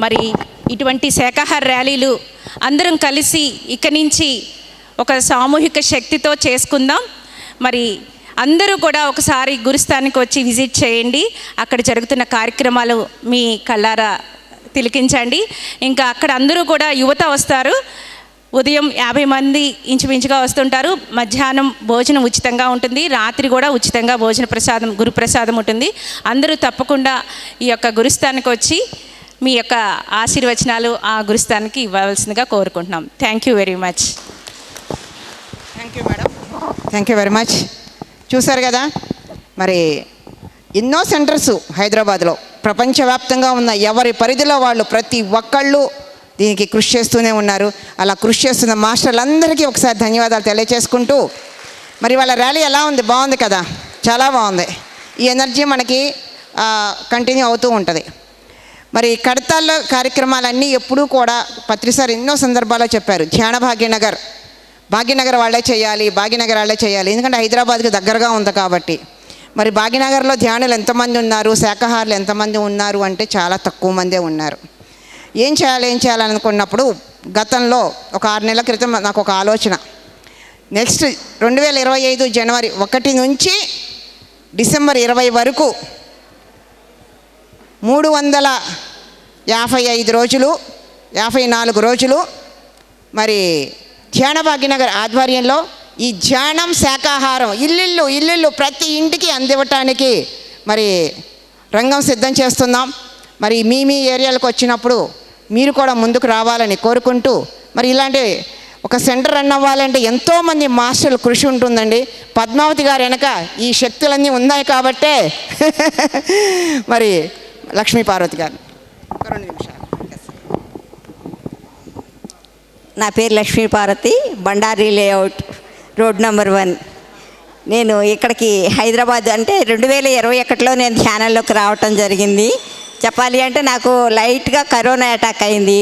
మరి ఇటువంటి శాకాహార ర్యాలీలు అందరం కలిసి ఇక్కడి నుంచి ఒక సామూహిక శక్తితో చేసుకుందాం. మరి అందరూ కూడా ఒకసారి గురుస్థానికి వచ్చి విజిట్ చేయండి. అక్కడ జరుగుతున్న కార్యక్రమాలు మీ కళ్ళారా తిలకించండి. ఇంకా అక్కడ అందరూ కూడా యువత వస్తారు. ఉదయం 50 మంది ఇంచుమించుగా వస్తుంటారు. మధ్యాహ్నం భోజనం ఉచితంగా ఉంటుంది. రాత్రి కూడా ఉచితంగా గురుప్రసాదం ఉంటుంది. అందరూ తప్పకుండా ఈ యొక్క గురుస్థానికి వచ్చి మీ యొక్క ఆశీర్వచనాలు ఆ గురుస్థానికి ఇవ్వవలసిందిగా కోరుకుంటున్నాం. Thank you very much. Thank you madam, thank you very much. చూశారు కదా, మరి ఎన్నో సెంటర్స్ హైదరాబాద్లో ప్రపంచవ్యాప్తంగా ఉన్న ఎవరి పరిధిలో వాళ్ళు ప్రతి ఒక్కళ్ళు దీనికి కృషి చేస్తూనే ఉన్నారు. అలా కృషి చేస్తున్న మాస్టర్లందరికీ ఒకసారి ధన్యవాదాలు తెలియజేసుకుంటూ, మరి వాళ్ళ ర్యాలీ ఎలా ఉంది? బాగుంది కదా, చాలా బాగుంది. ఈ ఎనర్జీ మనకి కంటిన్యూ అవుతూ ఉంటుంది. మరి కడతాల్లో కార్యక్రమాలన్నీ ఎప్పుడూ కూడా పత్రిసారి ఎన్నో సందర్భాల్లో చెప్పారు, ధ్యాన భాగ్యనగర్ వాళ్ళే చేయాలి, భాగ్యనగర్ వాళ్ళే చేయాలి. ఎందుకంటే హైదరాబాద్కి దగ్గరగా ఉంది కాబట్టి. మరి భాగ్యనగర్లో ధ్యానులు ఎంతమంది ఉన్నారు, శాకాహారులు ఎంతమంది ఉన్నారు అంటే చాలా తక్కువ మందే ఉన్నారు. ఏం చేయాలనుకున్నప్పుడు గతంలో ఒక 6 నెలల క్రితం నాకు ఒక ఆలోచన. నెక్స్ట్ 2025 జనవరి 1 నుంచి డిసెంబర్ 20 వరకు 355 రోజులు, 54 రోజులు మరి ధ్యాన భాగ్యనగర్ ఆధ్వర్యంలో ఈ ధ్యానం శాకాహారం ఇల్లు ప్రతి ఇంటికి అందివ్వటానికి మరి రంగం సిద్ధం చేస్తున్నాం. మరి మీ ఏరియాలకు వచ్చినప్పుడు మీరు కూడా ముందుకు రావాలని కోరుకుంటూ, మరి ఇలాంటి ఒక సెంటర్ రన్ అవ్వాలంటే ఎంతోమంది మాస్టర్లు కృషి ఉంటుందండి. పద్మావతి గారు వెనక ఈ శక్తులన్నీ ఉన్నాయి కాబట్టే మరి లక్ష్మీ పార్వతి గారు 2 నిమిషాలు. నా పేరు Lakshmi Parvathi, Bandari layout, road number 1. నేను ఇక్కడికి హైదరాబాద్ అంటే 2021లో నేను ధ్యానంలోకి రావటం జరిగింది. చెప్పాలి అంటే నాకు లైట్గా కరోనా అటాక్ అయింది.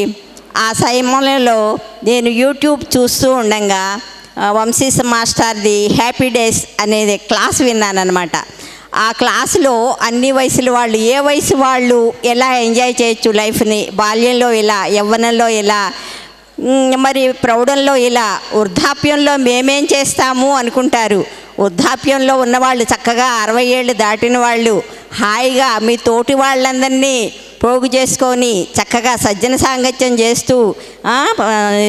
ఆ సమయంలో నేను యూట్యూబ్ చూస్తూ ఉండగా వంశీ మాస్టర్ది హ్యాపీ డేస్ అనేది క్లాస్ విన్నానమాట. ఆ క్లాసులో అన్ని వయసుల వాళ్ళు, ఏ వయసు వాళ్ళు ఎలా ఎంజాయ్ చేయొచ్చు లైఫ్ని, బాల్యంలో ఇలా, యవ్వనంలో ఇలా, మరి ప్రౌఢంలో ఇలా, వృద్ధాప్యంలో మేమేం చేస్తాము అనుకుంటారు. వృద్ధాప్యంలో ఉన్నవాళ్ళు చక్కగా 60 ఏళ్ళు దాటిన వాళ్ళు హాయిగా మీ తోటి వాళ్ళందరినీ పోగు చేసుకొని చక్కగా సజ్జన సాంగత్యం చేస్తూ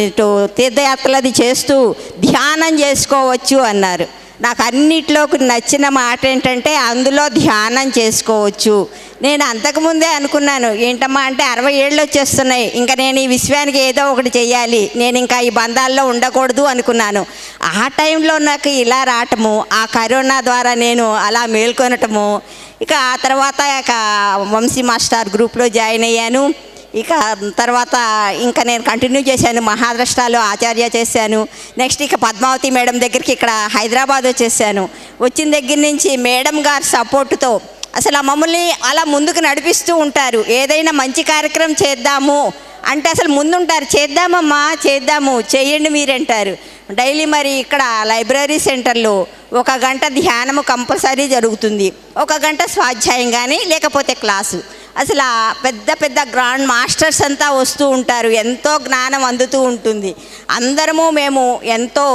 ఇటు తీర్థయాత్రలది చేస్తూ ధ్యానం చేసుకోవచ్చు అన్నారు. నాకు అన్నిట్లోకి నచ్చిన మాట ఏంటంటే అందులో ధ్యానం చేసుకోవచ్చు. నేను అంతకుముందే అనుకున్నాను, ఏంటమ్మా అంటే 60 ఏళ్ళు వచ్చేస్తున్నాయి, ఇంకా నేను ఈ విశ్వానికి ఏదో ఒకటి చెయ్యాలి, నేను ఇంకా ఈ బంధాల్లో ఉండకూడదు అనుకున్నాను. ఆ టైంలో నాకు ఇలా రావటము, ఆ కరోనా ద్వారా నేను అలా మేల్కొనటము, ఇక ఆ తర్వాత ఇక వంశీ మాస్టర్ గ్రూప్లో జాయిన్ అయ్యాను. ఇక తర్వాత ఇంకా నేను కంటిన్యూ చేశాను, మహారాష్ట్రలో ఆచార్య చేశాను. నెక్స్ట్ ఇక పద్మావతి మేడం దగ్గరికి ఇక్కడ హైదరాబాద్ వచ్చేసాను. వచ్చిన దగ్గర నుంచి మేడం గారి సపోర్టుతో అసలు ఆ మమ్మల్ని అలా ముందుకు నడిపిస్తూ ఉంటారు. ఏదైనా మంచి కార్యక్రమం చేద్దాము అంటే అసలు ముందుంటారు, చేద్దామమ్మా చేద్దాము, చేయండి మీరంటారు. డైలీ మరి ఇక్కడ లైబ్రరీ సెంటర్లో 1 గంట ధ్యానము కంపల్సరీ జరుగుతుంది, 1 గంట స్వాధ్యాయం కానీ లేకపోతే క్లాసు. అసలు పెద్ద పెద్ద గ్రాండ్ మాస్టర్స్ అంతా వస్తూ ఉంటారు, ఎంతో జ్ఞానం అందుతూ ఉంటుంది. అందరము మేము ఎంతో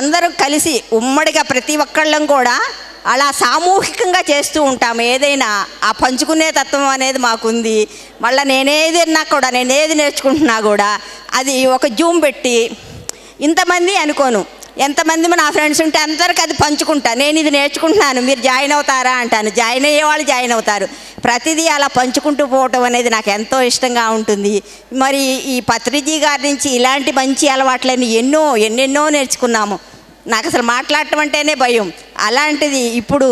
అందరం కలిసి ఉమ్మడిగా ప్రతి ఒక్కళ్ళం కూడా అలా సామూహికంగా చేస్తూ ఉంటాము. ఏదైనా ఆ పంచుకునే తత్వం అనేది మాకుంది. మళ్ళీ నేనేది నేర్చుకుంటున్నా కూడా అది ఒక జూమ్ పెట్టి ఇంతమంది అనుకోను, ఎంతమంది నా ఫ్రెండ్స్ ఉంటే అందరికి అది పంచుకుంటా. నేను ఇది నేర్చుకుంటున్నాను, మీరు జాయిన్ అవుతారా అంటాను. జాయిన్ అయ్యే వాళ్ళు జాయిన్ అవుతారు. ప్రతిదీ అలా పంచుకుంటూ పోవటం అనేది నాకు ఎంతో ఇష్టంగా ఉంటుంది. మరి ఈ పత్రిజీ గారి నుంచి ఇలాంటి మంచి అలవాట్లని ఎన్నెన్నో నేర్చుకున్నాము. నాకు అసలు మాట్లాడటం అంటేనే భయం, అలాంటిది ఇప్పుడు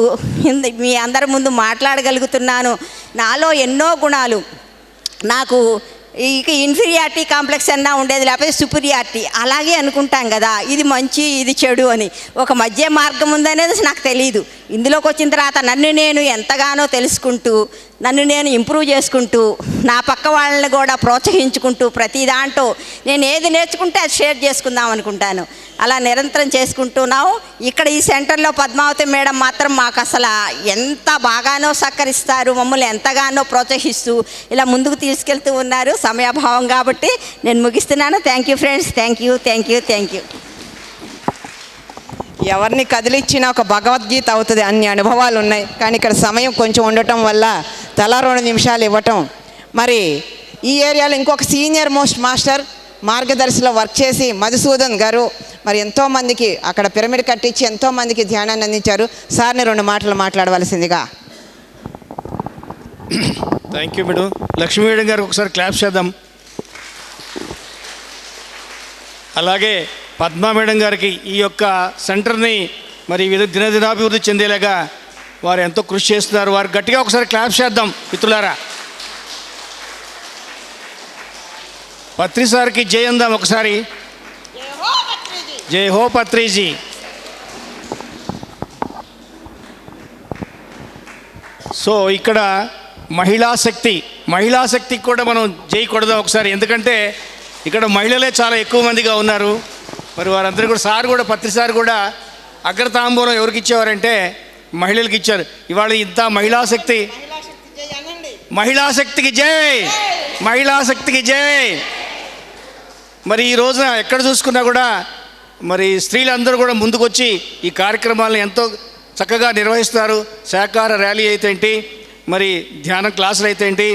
మీ అందరి ముందు మాట్లాడగలుగుతున్నాను. నాలో ఎన్నో గుణాలు, నాకు ఇక ఇన్ఫీరియారిటీ కాంప్లెక్స్ అన్నా ఉండేది, లేకపోతే సుపీరియారిటీ, అలాగే అనుకుంటాం కదా, ఇది మంచి ఇది చెడు అని. ఒక మధ్య మార్గం ఉందనేది నాకు తెలియదు. ఇందులోకి వచ్చిన తర్వాత నన్ను నేను ఎంతగానో తెలుసుకుంటూ నన్ను నేను ఇంప్రూవ్ చేసుకుంటూ నా పక్క వాళ్ళని కూడా ప్రోత్సహించుకుంటూ ప్రతి దాంట్లో నేను ఏది నేర్చుకుంటే అది షేర్ చేసుకుందాం అనుకుంటాను. అలా నిరంతరం చేసుకుంటున్నాము. ఇక్కడ ఈ సెంటర్లో పద్మావతి మేడం మాత్రం మాకు అసలు ఎంత బాగానో సహకరిస్తారు, మమ్మల్ని ఎంతగానో ప్రోత్సహిస్తూ ఇలా ముందుకు తీసుకెళ్తూ ఉన్నారు. సమయాభావం కాబట్టి నేను ముగిస్తున్నాను. Thank you friends, thank you, thank you, thank you. ఎవరిని కదిలిచ్చినా ఒక భగవద్గీత అవుతుంది, అన్ని అనుభవాలు ఉన్నాయి. కానీ ఇక్కడ సమయం కొంచెం ఉండటం వల్ల తలా 2 నిమిషాలు ఇవ్వటం. మరి ఈ ఏరియాలో ఇంకొక సీనియర్ మోస్ట్ మాస్టర్ మార్గదర్శిలో వర్క్ చేసి మధుసూదన్ గారు మరి ఎంతోమందికి అక్కడ పిరమిడ్ కట్టించి ఎంతోమందికి ధ్యానాన్ని అందించారు. సార్ని 2 మాటలు మాట్లాడవలసిందిగా. Thank you madam. Lakshmi madam గారికి ఒకసారి క్లాప్స్ చేద్దాం. అలాగే పద్మా మేడం గారికి ఈ యొక్క సెంటర్ని మరి దినదినాభివృద్ధి చెందేలాగా వారు ఎంతో కృషి చేస్తున్నారు. వారు గట్టిగా ఒకసారి క్లాప్స్ చేద్దాం మిత్రులారా. పత్రి సార్కి జై అందాం ఒకసారి. జై హో పత్రిజీ. సో ఇక్కడ మహిళాశక్తికి కూడా మనం జై కొడదాం ఒకసారి. ఎందుకంటే ఇక్కడ మహిళలే చాలా ఎక్కువ మందిగా ఉన్నారు. మరి వారందరూ కూడా సార్ కూడా పత్రి సార్ కూడా అగ్రతాంబూలం ఎవరికి ఇచ్చేవారంటే మహిళలకు ఇచ్చారు. ఇవాళ ఇంత మహిళాశక్తికి జై, మహిళాశక్తికి జై. మరి ఈ రోజున ఎక్కడ చూసుకున్నా కూడా మరి స్త్రీలందరూ కూడా ముందుకొచ్చి ఈ కార్యక్రమాలను ఎంతో చక్కగా నిర్వహిస్తారు. శాకాహార ర్యాలీ అయితే ఏంటి, మరి ధ్యానం క్లాసులు అయితే ఏంటి.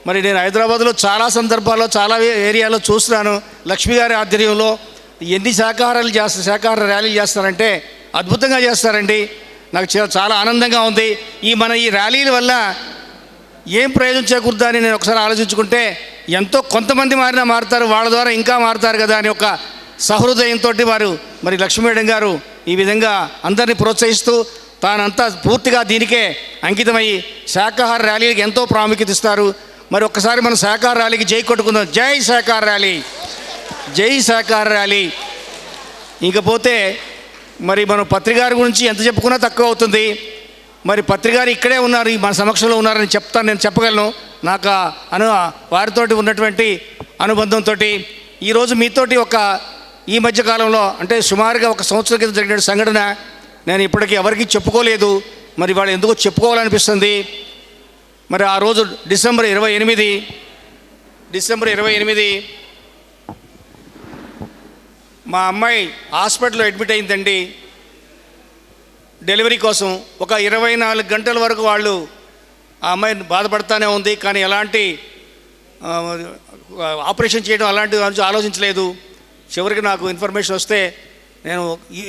మరి నేను హైదరాబాద్లో చాలా సందర్భాల్లో చాలా ఏరియాలో చూస్తున్నాను. లక్ష్మి గారి ఆధ్వర్యంలో ఎన్ని శాకాహార ర్యాలీలు చేస్తారంటే అద్భుతంగా చేస్తారండి. నాకు చాలా ఆనందంగా ఉంది. మన ఈ ర్యాలీల వల్ల ఏం ప్రయోజనం చేకూరుద్దా అని నేను ఒకసారి ఆలోచించుకుంటే ఎంతో కొంతమంది మారుతారు, వాళ్ళ ద్వారా ఇంకా మారుతారు కదా అని ఒక సహృదయంతో వారు మరి లక్ష్మీ మేడం గారు ఈ విధంగా అందరినీ ప్రోత్సహిస్తూ తానంతా పూర్తిగా దీనికే అంకితమయ్యి శాకాహార ర్యాలీలకు ఎంతో ప్రాముఖ్యత ఇస్తారు. మరి ఒక్కసారి మనం శాకాహార ర్యాలీకి జై కొట్టుకుందాం. జై శాకాహార ర్యాలీ, జై శాకాహార ర్యాలీ. ఇంకపోతే మరి మనం పత్రికారి గురించి ఎంత చెప్పుకున్నా తక్కువ అవుతుంది. మరి పత్రికారి ఇక్కడే ఉన్నారు, మన సమక్షంలో ఉన్నారని నేను చెప్పగలను. నాకు వారితోటి ఉన్నటువంటి అనుబంధంతో ఈరోజు మీతోటి ఈ మధ్యకాలంలో అంటే సుమారుగా 1 సంవత్సరం క్రితం జరిగిన సంఘటన నేను ఇప్పటికీ ఎవరికి చెప్పుకోలేదు. మరి వాళ్ళు ఎందుకో చెప్పుకోవాలనిపిస్తుంది. మరి ఆ రోజు డిసెంబర్ 28 మా అమ్మాయి హాస్పిటల్లో అడ్మిట్ అయిందండి డెలివరీ కోసం. ఒక 24 గంటల వరకు వాళ్ళు ఆ అమ్మాయిని బాధపడతానే ఉంది, కానీ ఎలాంటి ఆపరేషన్ చేయడం అలాంటి ఆలోచించలేదు. చివరికి నాకు ఇన్ఫర్మేషన్ వస్తే నేను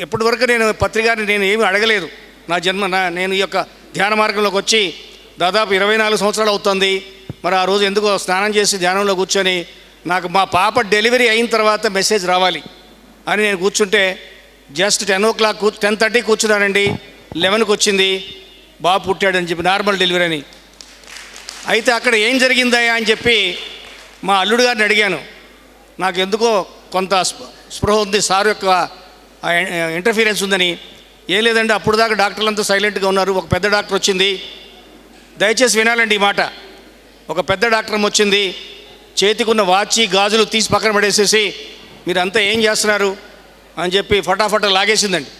ఎప్పటి వరకు నేను పత్రికారిని నేను ఏమీ అడగలేదు. నేను ఈ యొక్క ధ్యాన మార్గంలోకి వచ్చి దాదాపు 24 సంవత్సరాలు అవుతుంది. మరి ఆ రోజు ఎందుకో స్నానం చేసి ధ్యానంలో కూర్చొని నాకు మా పాప డెలివరీ అయిన తర్వాత మెసేజ్ రావాలి అని నేను కూర్చుంటే జస్ట్ 10:30 కూర్చున్నానండి. 11కి వచ్చింది, బాబు పుట్టాడని చెప్పి, నార్మల్ డెలివరీ అని. అయితే అక్కడ ఏం జరిగిందా అని చెప్పి మా అల్లుడు గారిని అడిగాను. నాకు ఎందుకో కొంత స్పృహ ఉంది, సార్ యొక్క ఇంటర్ఫీరెన్స్ ఉందని. ఏం లేదండి, అప్పుడు దాకా డాక్టర్లంతా సైలెంట్గా ఉన్నారు. ఒక పెద్ద డాక్టర్ వచ్చింది, దయచేసి వినాలండి ఈ మాట. ఒక పెద్ద డాక్టర్ వచ్చింది, చేతికున్న వాచి గాజులు తీసి పక్కన పడేసేసి మీరంతా ఏం చేస్తున్నారు అని చెప్పి ఫటాఫట లాగేసిందండి.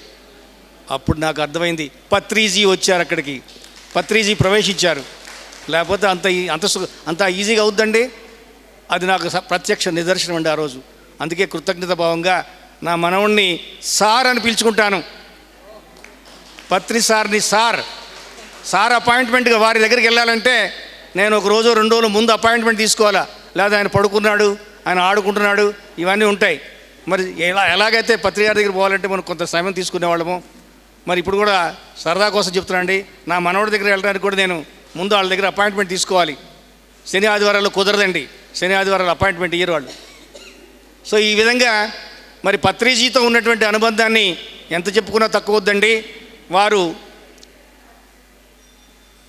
అప్పుడు నాకు అర్థమైంది, పత్రిజీ వచ్చారు అక్కడికి, పత్రిజీ ప్రవేశించారు. లేకపోతే అంత ఈజీగా అవుద్దండి. అది నాకు ప్రత్యక్ష నిదర్శనం అండి ఆ రోజు. అందుకే కృతజ్ఞత భావంగా నా మనవుణ్ణి సార్ అని పిలుచుకుంటాను. పత్రి సార్ని సార్ అపాయింట్మెంట్గా వారి దగ్గరికి వెళ్ళాలంటే నేను 1 రోజు 2 రోజుల ముందు అపాయింట్మెంట్ తీసుకోవాలా, లేదా ఆయన పడుకున్నాడు, ఆయన ఆడుకుంటున్నాడు, ఇవన్నీ ఉంటాయి. మరి ఎలాగైతే పత్రికారి దగ్గర పోవాలంటే మనం కొంత సమయం తీసుకునేవాళ్ళము. మరి ఇప్పుడు కూడా సరదా కోసం చెప్తున్నానండి, నా మనవడి దగ్గర వెళ్ళడానికి కూడా నేను ముందు వాళ్ళ దగ్గర అపాయింట్మెంట్ తీసుకోవాలి. శని ఆదివారాల్లో కుదరదండి, శని ఆదివారాలు అపాయింట్మెంట్ ఇయ్యరు వాళ్ళు. సో ఈ విధంగా మరి పత్రిజీతో ఉన్నటువంటి అనుబంధాన్ని ఎంత చెప్పుకున్నా తక్కువ వద్దండి. వారు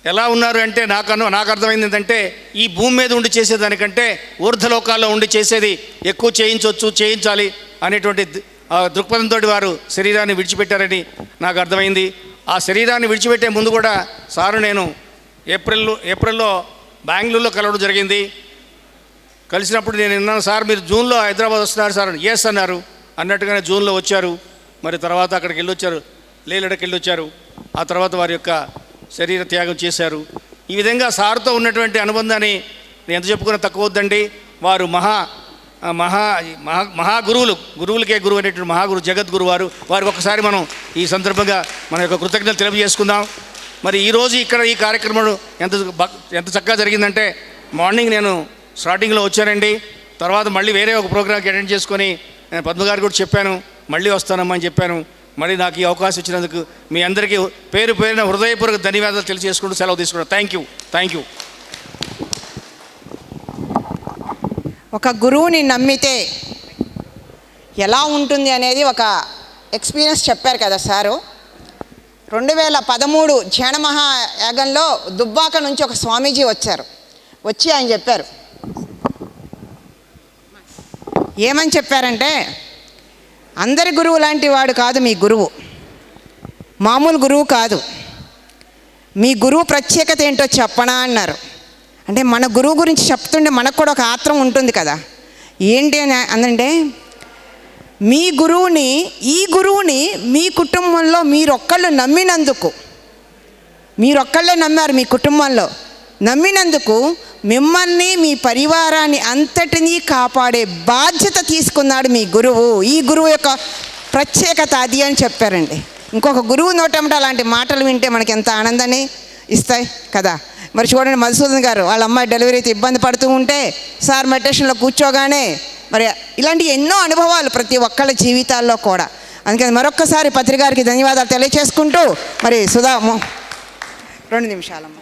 ఎలా ఉన్నారు అంటే నాకు అర్థమైంది ఏంటంటే, ఈ భూమి మీద ఉండి చేసేదానికంటే ఊర్ధ్వలోకాల్లో ఉండి చేసేది ఎక్కువ చేయించాలి అనేటువంటి దృక్పథంతో వారు శరీరాన్ని విడిచిపెట్టారని నాకు అర్థమైంది. ఆ శరీరాన్ని విడిచిపెట్టే ముందు కూడా సారు నేను ఏప్రిల్లో బెంగళూరులో కలవడం జరిగింది. కలిసినప్పుడు నేను విన్నాను, సార్ మీరు జూన్లో హైదరాబాద్ వస్తున్నారు సార్. ఎస్ అన్నారు. అన్నట్టుగానే జూన్లో వచ్చారు. మరి తర్వాత అక్కడికి వెళ్ళొచ్చారు, లేలడకి వెళ్ళొచ్చారు. ఆ తర్వాత వారి యొక్క శరీర త్యాగం చేశారు. ఈ విధంగా సార్తో ఉన్నటువంటి అనుబంధాన్ని నేను ఎంత చెప్పుకున్నా తక్కువ వద్దండి. వారు గురువులకే గురువు అనేటువంటి మహాగురు జగద్గురు వారికి ఒకసారి మనం ఈ సందర్భంగా మన యొక్క కృతజ్ఞతలు తెలియజేసుకుందాం. మరి ఈరోజు ఇక్కడ ఈ కార్యక్రమం ఎంత చక్కగా జరిగిందంటే, మార్నింగ్ నేను స్టార్టింగ్లో వచ్చానండి. తర్వాత మళ్ళీ వేరే ఒక ప్రోగ్రామ్కి అటెండ్ చేసుకొని నేను పద్మగారు కూడా చెప్పాను, మళ్ళీ వస్తానమ్మా అని చెప్పాను. మళ్ళీ నాకు ఈ అవకాశం ఇచ్చినందుకు మీ అందరికీ పేరున హృదయపూర్వక ధన్యవాదాలు తెలియజేసుకుంటూ సెలవు తీసుకుంటాను. Thank you. ఒక గురువుని నమ్మితే ఎలా ఉంటుంది అనేది ఒక ఎక్స్పీరియన్స్ చెప్పారు కదా సారు. 2013 ధ్యాన మహాయాగంలో దుబ్బాక నుంచి ఒక స్వామీజీ వచ్చి ఆయన చెప్పారు. ఏమని చెప్పారంటే, అందరి గురువు లాంటి వాడు కాదు మీ గురువు, మామూలు గురువు కాదు, మీ గురువు ప్రత్యేకత ఏంటో చెప్పనా అన్నారు. అంటే మన గురువు గురించి చెప్తుంటే మనకు కూడా ఒక ఆత్రం ఉంటుంది కదా. ఏంటి అని అంటే, ఈ గురువుని మీ కుటుంబంలో మీరొక్కళ్ళు నమ్మినందుకు, మీరొక్కళ్ళే నమ్మారు మీ కుటుంబంలో, నమ్మినందుకు మిమ్మల్ని మీ పరివారాన్ని అంతటినీ కాపాడే బాధ్యత తీసుకున్నాడు మీ గురువు. ఈ గురువు యొక్క ప్రత్యేకత అది అని చెప్పారండి. ఇంకొక గురువు నోటంట అలాంటి మాటలు వింటే మనకి ఎంత ఆనందాన్ని ఇస్తాయి కదా. మరి చూడండి, మధుసూదన్ గారు వాళ్ళ అమ్మాయి డెలివరీతో ఇబ్బంది పడుతూ ఉంటే సార్ మెడిటేషన్లో కూర్చోగానే మరి ఇలాంటి ఎన్నో అనుభవాలు ప్రతి ఒక్కళ్ళ జీవితాల్లో కూడా. అందుకని మరొక్కసారి పత్రి గారికి ధన్యవాదాలు తెలియచేసుకుంటూ మరి 2 నిమిషాలమ్మా.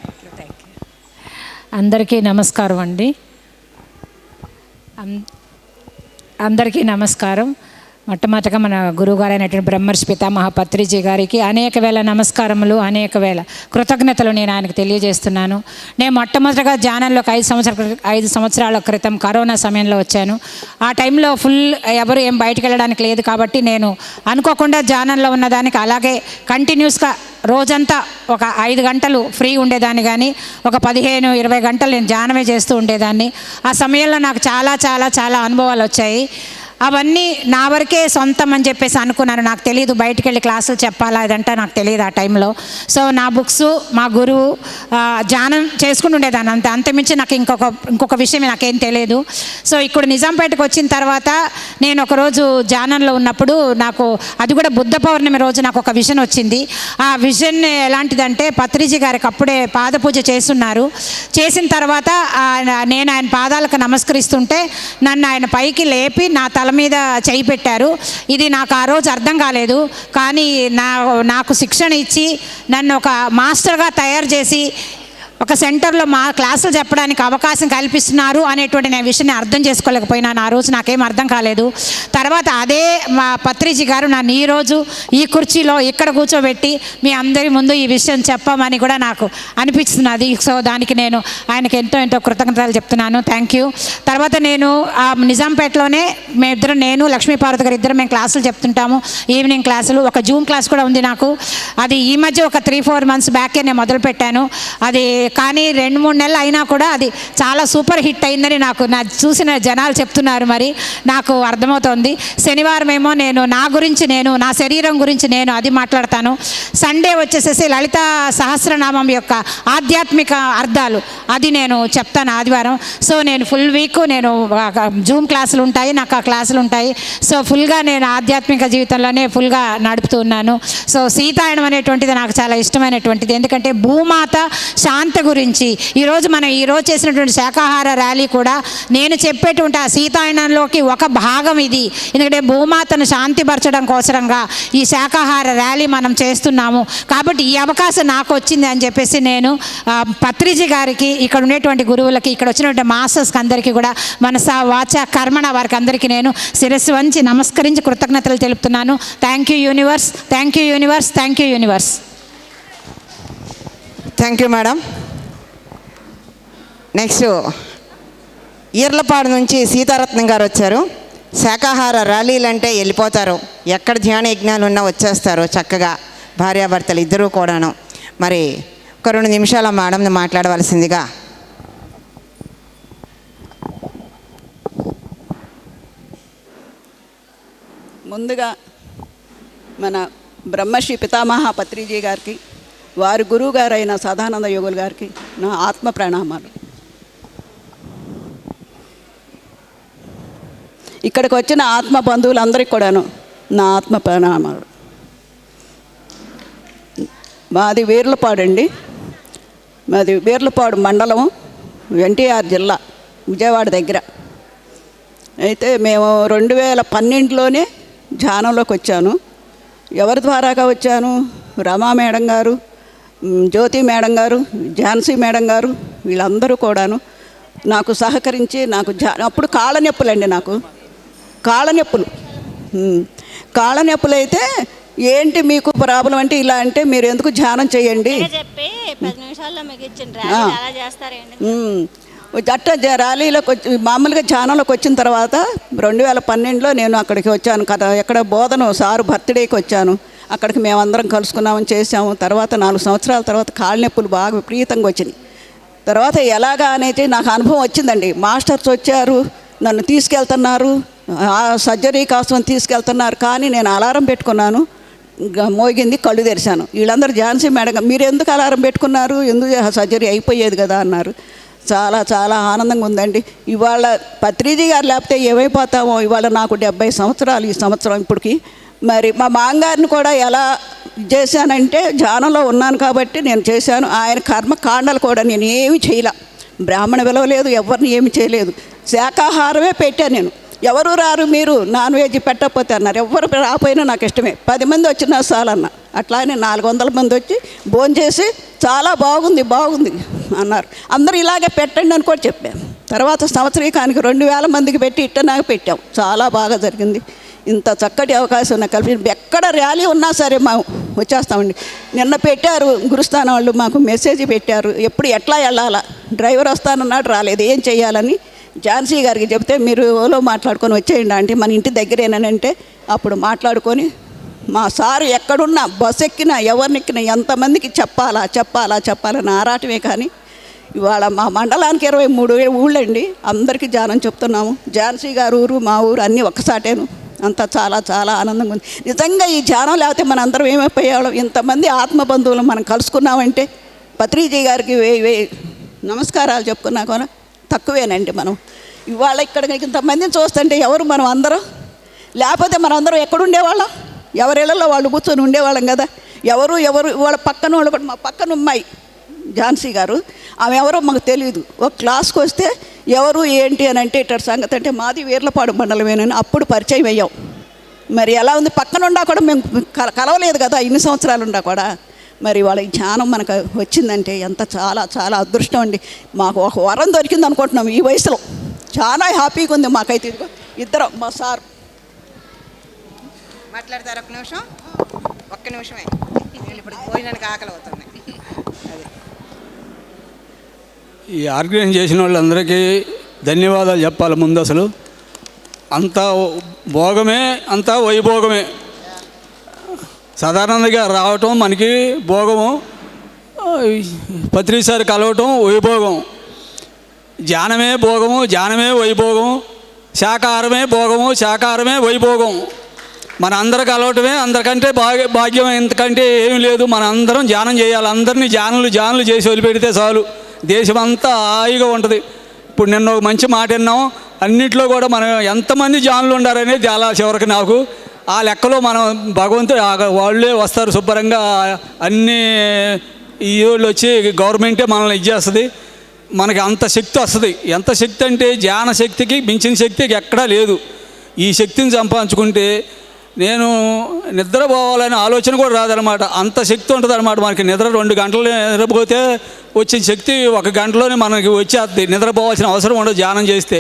అందరికీ నమస్కారం అండి. అందరికీ నమస్కారం. మొట్టమొదటిగా మన గురువుగారు అయినటువంటి బ్రహ్మర్షి పితామహ పత్రిజీ గారికి అనేక వేల నమస్కారములు, అనేక వేల కృతజ్ఞతలు నేను ఆయనకు తెలియజేస్తున్నాను. నేను మొట్టమొదటిగా ధ్యానంలోకి 5 సంవత్సరాల క్రితం కరోనా సమయంలో వచ్చాను. ఆ టైంలో ఎవరు ఏం బయటకు వెళ్ళడానికి లేదు కాబట్టి నేను అనుకోకుండా ధ్యానంలో ఉన్నదానికి అలాగే కంటిన్యూస్గా రోజంతా ఒక 5 గంటలు ఫ్రీ ఉండేదాన్ని, కానీ ఒక 15-20 గంటలు నేను ధ్యానమే చేస్తూ ఉండేదాన్ని. ఆ సమయంలో నాకు చాలా చాలా చాలా అనుభవాలు వచ్చాయి. అవన్నీ నా వరకే సొంతం అని చెప్పేసి అనుకున్నాను. నాకు తెలియదు బయటికి వెళ్ళి క్లాసులు చెప్పాలా ఇదంటే నాకు తెలియదు ఆ టైంలో. సో నా బుక్స్, మా గురువు, ధ్యానం చేసుకుంటూ ఉండేదాన్ని అంతే. అంతమించి నాకు ఇంకొక విషయం నాకేం తెలియదు. సో ఇక్కడ నిజాంపేటకు వచ్చిన తర్వాత నేను ఒకరోజు ధ్యానంలో ఉన్నప్పుడు నాకు అది కూడా బుద్ధ పౌర్ణమి రోజు నాకు ఒక విజన్ వచ్చింది. ఆ విజన్ ఎలాంటిదంటే, పత్రిజీ గారికి అప్పుడే పాద పూజ చేస్తున్నారు. చేసిన తర్వాత నేను ఆయన పాదాలకు నమస్కరిస్తుంటే నన్ను ఆయన పైకి లేపి నా తల మీద చేయి పెట్టారు. ఇది నాకు ఆ రోజు అర్థం కాలేదు, కానీ నాకు శిక్షణ ఇచ్చి నన్ను ఒక మాస్టర్గా తయారు చేసి ఒక సెంటర్లో మా క్లాసులు చెప్పడానికి అవకాశం కల్పిస్తున్నారు అనేటువంటి నేను విషయాన్ని అర్థం చేసుకోలేకపోయినాను. ఆ రోజు నాకేం అర్థం కాలేదు. తర్వాత అదే మా పత్రిజీ గారు నన్ను ఈరోజు ఈ కుర్చీలో ఇక్కడ కూర్చోబెట్టి మీ అందరి ముందు ఈ విషయం చెప్పమని కూడా నాకు అనిపిస్తున్నది. సో దానికి నేను ఆయనకి ఎంతో కృతజ్ఞతలు చెప్తున్నాను. Thank you. తర్వాత నేను నిజాంపేటలోనే నేను లక్ష్మీపార్వతి గారు ఇద్దరు మేము క్లాసులు చెప్తుంటాము, ఈవినింగ్ క్లాసులు. ఒక జూమ్ క్లాస్ కూడా ఉంది నాకు. అది ఈ మధ్య ఒక 3-4 మంత్స్ బ్యాకే నేను మొదలుపెట్టాను. అది కానీ 2-3 నెలలు అయినా కూడా అది చాలా సూపర్ హిట్ అయిందని నాకు చూసిన జనాలు చెప్తున్నారు. మరి నాకు అర్థమవుతోంది. శనివారం ఏమో నేను నా శరీరం గురించి నేను అది మాట్లాడతాను. సండే వచ్చేసేసి లలిత సహస్రనామం యొక్క ఆధ్యాత్మిక అర్థాలు అది నేను చెప్తాను ఆదివారం. సో నేను ఫుల్ వీక్ నేను జూమ్ క్లాసులు ఉంటాయి, నాకు ఆ క్లాసులు ఉంటాయి. సో ఫుల్గా నేను ఆధ్యాత్మిక జీవితంలోనే ఫుల్గా నడుపుతూ ఉన్నాను. సో సీతాయనం అనేటువంటిది నాకు చాలా ఇష్టమైనటువంటిది. ఎందుకంటే భూమాత శాంతి గురించి ఈరోజు చేసినటువంటి శాకాహార ర్యాలీ కూడా నేను చెప్పేటువంటి ఆ సీతాయనంలోకి ఒక భాగం ఇది. ఎందుకంటే భూమాతను శాంతిపరచడం కోసరంగా ఈ శాకాహార ర్యాలీ మనం చేస్తున్నాము. కాబట్టి ఈ అవకాశం నాకు వచ్చింది అని చెప్పేసి నేను పత్రిజీ గారికి, ఇక్కడ ఉండేటువంటి గురువులకి, ఇక్కడ వచ్చినటువంటి మాస్టర్స్కి అందరికీ కూడా మనస వాచ కర్మణ వారికి అందరికీ నేను శిరస్సు వంచి నమస్కరించి కృతజ్ఞతలు తెలుపుతున్నాను. Thank you universe, thank you universe, thank you universe. Thank you madam. Next Irlapadu నుంచి సీతారత్నం గారు వచ్చారు. శాకాహార ర్యాలీలు అంటే వెళ్ళిపోతారు, ఎక్కడ ధ్యాన యజ్ఞాలు ఉన్నా వచ్చేస్తారు చక్కగా. భార్యాభర్తలు ఇద్దరూ కూడాను. మరి ఒక 2 నిమిషాల మేడంని మాట్లాడవలసిందిగా. ముందుగా మన బ్రహ్మశ్రీ పితామహ పత్రిజీ గారికి, వారి గురువు గారైన సదానంద యోగులు గారికి నా ఆత్మ ప్రణామాలు. ఇక్కడికి వచ్చిన ఆత్మ బంధువులందరికీ కూడాను నా ఆత్మ ప్రణామాలు. మాది వీర్లపాడు అండి. మాది వీర్లపాడు మండలం, ఎన్టీఆర్ జిల్లా, విజయవాడ దగ్గర. అయితే మేము 2012లోనే ధ్యానంలోకి వచ్చాను. ఎవరి ద్వారాగా వచ్చాను? రమా మేడం గారు, జ్యోతి మేడం గారు, ఝాన్సీ మేడం గారు, వీళ్ళందరూ కూడాను నాకు సహకరించి అప్పుడు కాళ్ళ నొప్పులండి. నాకు కాళ్ళ నొప్పులు అయితే ఏంటి మీకు ప్రాబ్లం అంటే ఇలా అంటే మీరు ఎందుకు ధ్యానం చేయండి అట్ట ర్యాలీలోకి వచ్చి మామూలుగా ధ్యానంలోకి వచ్చిన తర్వాత 2012లో నేను అక్కడికి వచ్చాను కదా. ఎక్కడ బోధన సారు బర్త్డేకి వచ్చాను. అక్కడికి మేమందరం కలుసుకున్నామని చేసాము. తర్వాత 4 సంవత్సరాల తర్వాత కాళ్ళ నొప్పులు బాగా విపరీతంగా వచ్చినాయి. తర్వాత ఎలాగా అనేది నాకు అనుభవం వచ్చిందండి. మాస్టర్స్ వచ్చారు, నన్ను తీసుకెళ్తున్నారు, సర్జరీ కోసం తీసుకెళ్తున్నారు. కానీ నేను అలారం పెట్టుకున్నాను, మోగింది, కళ్ళు తెరిచాను. వీళ్ళందరూ ఝాన్సీ మేడం మీరు ఎందుకు అలారం పెట్టుకున్నారు, ఎందుకు సర్జరీ అయిపోయేది కదా అన్నారు. చాలా చాలా ఆనందంగా ఉందండి. ఇవాళ పత్రిజీ గారు లేకపోతే ఏమైపోతామో. ఇవాళ నాకు 70 సంవత్సరాలు ఈ సంవత్సరం ఇప్పటికి. మరి మా మామగారిని కూడా ఎలా చేశానంటే ధ్యానంలో ఉన్నాను కాబట్టి నేను చేశాను. ఆయన కర్మకాండాలు కూడా నేను ఏమి చేయలే, బ్రాహ్మణ విలువలేదు, ఎవరిని ఏమి చేయలేదు, శాకాహారమే పెట్టాను నేను. ఎవరు రారు మీరు నాన్ వెజ్ పెట్టకపోతే అన్నారు. ఎవరు రాపోయినా నాకు ఇష్టమే. 10 మంది వచ్చినా చాలన్న. అట్లానే 400 మంది వచ్చి భోంచేసి చాలా బాగుంది అన్నారు. అందరూ ఇలాగే పెట్టండి అని కూడా చెప్పాను. తర్వాత సంవత్సరీకానికి 2000 మందికి పెట్టి ఇట్టనాక పెట్టాం. చాలా బాగా జరిగింది. ఇంత చక్కటి అవకాశం నాకు కల్పించి ఎక్కడ ర్యాలీ ఉన్నా సరే మేము వచ్చేస్తామండి. నిన్న పెట్టారు గురుస్థానం వాళ్ళు, మాకు మెసేజ్ పెట్టారు ఎప్పుడు ఎట్లా వెళ్ళాలా. డ్రైవర్ వస్తానన్నాడు, రాలేదు. ఏం చేయాలని ఝాన్సీ గారికి చెప్తే మీరు ఓలో మాట్లాడుకొని వచ్చేయండి అంటే మన ఇంటి దగ్గరేనంటే అప్పుడు మాట్లాడుకొని మా సారు ఎక్కడున్నా బస్సు ఎక్కినా ఎవరిని ఎక్కినా ఎంతమందికి చెప్పాలని ఆరాటమే. కానీ ఇవాళ మా మండలానికి 23 ఊళ్ళండి, అందరికీ ధ్యానం చెప్తున్నాము. ఝాన్సీ గారు ఊరు మా ఊరు అన్నీ ఒక్కసాటేను. అంతా చాలా చాలా ఆనందంగా ఉంది. నిజంగా ఈ ధ్యానం లేకపోతే మన అందరం ఏమైపోయేవాళ్ళం. ఇంతమంది ఆత్మబంధువులు మనం కలుసుకున్నామంటే పత్రిజీ గారికి నమస్కారాలు చెప్పుకున్నా కూడా తక్కువేనండి. మనం ఇవాళ ఇక్కడ ఇంతమందిని చూస్తుంటే ఎవరు మనం అందరం లేకపోతే మనం అందరం ఎక్కడుండేవాళ్ళం? ఎవరిళ్ళలో వాళ్ళు కూర్చొని ఉండేవాళ్ళం కదా. ఎవరు వాళ్ళ పక్కన వాళ్ళు కూడా, మా పక్కన అమ్మాయి ఝాన్సీ గారు, ఆమె ఎవరో మాకు తెలియదు. ఒక క్లాస్కి వస్తే ఎవరు ఏంటి అని అంటే ఇట్ట సంగతి అంటే మాది వీర్లపాడు మండలమేనని అప్పుడు పరిచయం అయ్యాం. మరి ఎలా ఉంది, పక్కన ఉండా కూడా మేము కలవలేదు కదా ఇన్ని సంవత్సరాలు ఉండా కూడా. మరి వాళ్ళ ఈ ధ్యానం మనకు వచ్చిందంటే ఎంత చాలా చాలా అదృష్టం అండి. మాకు ఒక వరం దొరికింది అనుకుంటున్నాం ఈ వయసులో. చాలా హ్యాపీగా ఉంది మాకైతే. ఇదిగో ఇద్దరం మా సార్ మాట్లాడతారు. ఒక్క నిమిషమే, ఇప్పుడు భోజనానికి ఆకలి అవుతుంది. ఈ ఆర్గనైజ్ చేసిన వాళ్ళందరికీ ధన్యవాదాలు చెప్పాలి. ముందు అసలు అంతా భోగమే, అంతా వైభోగమే. సాధారణంగా రావటం మనకి భోగము, పత్రిసారి కలవటం వైభోగం. ధ్యానమే భోగము, ధ్యానమే వైభోగం. శాకాహారమే భోగము, శాకాహారమే వైభోగం. మన అందరు కలవటమే అందరికంటే భాగ్యం. ఎంతకంటే ఏమి లేదు. మన అందరం ధ్యానం చేయాలి. అందరినీ ధ్యానాలు చేసి వదిలిపెడితే చాలు, దేశమంతా హాయిగా ఉంటుంది. ఇప్పుడు నిన్న ఒక మంచి మాట విన్నాం. అన్నింటిలో కూడా మనం ఎంతమంది ధ్యానులు ఉండారనేది అలా చివరికి నాకు ఆ లెక్కలో మనం భగవంతుడు వాళ్ళే వస్తారు శుభ్రంగా. అన్నీ ఈ వాళ్ళు వచ్చి గవర్నమెంటే మనల్ని ఇచ్చేస్తుంది. మనకి అంత శక్తి వస్తుంది. ఎంత శక్తి అంటే ధ్యాన శక్తికి మించిన శక్తికి ఎక్కడా లేదు. ఈ శక్తిని సంపాదించుకుంటే నేను నిద్రపోవాలనే ఆలోచన కూడా రాదనమాట. అంత శక్తి ఉంటుంది అనమాట మనకి. నిద్ర 2 గంటలు నిద్రపోతే వచ్చిన శక్తి 1 గంటలోనే మనకి వచ్చేస్తుంది. నిద్రపోవాల్సిన అవసరం ఉండదు ధ్యానం చేస్తే.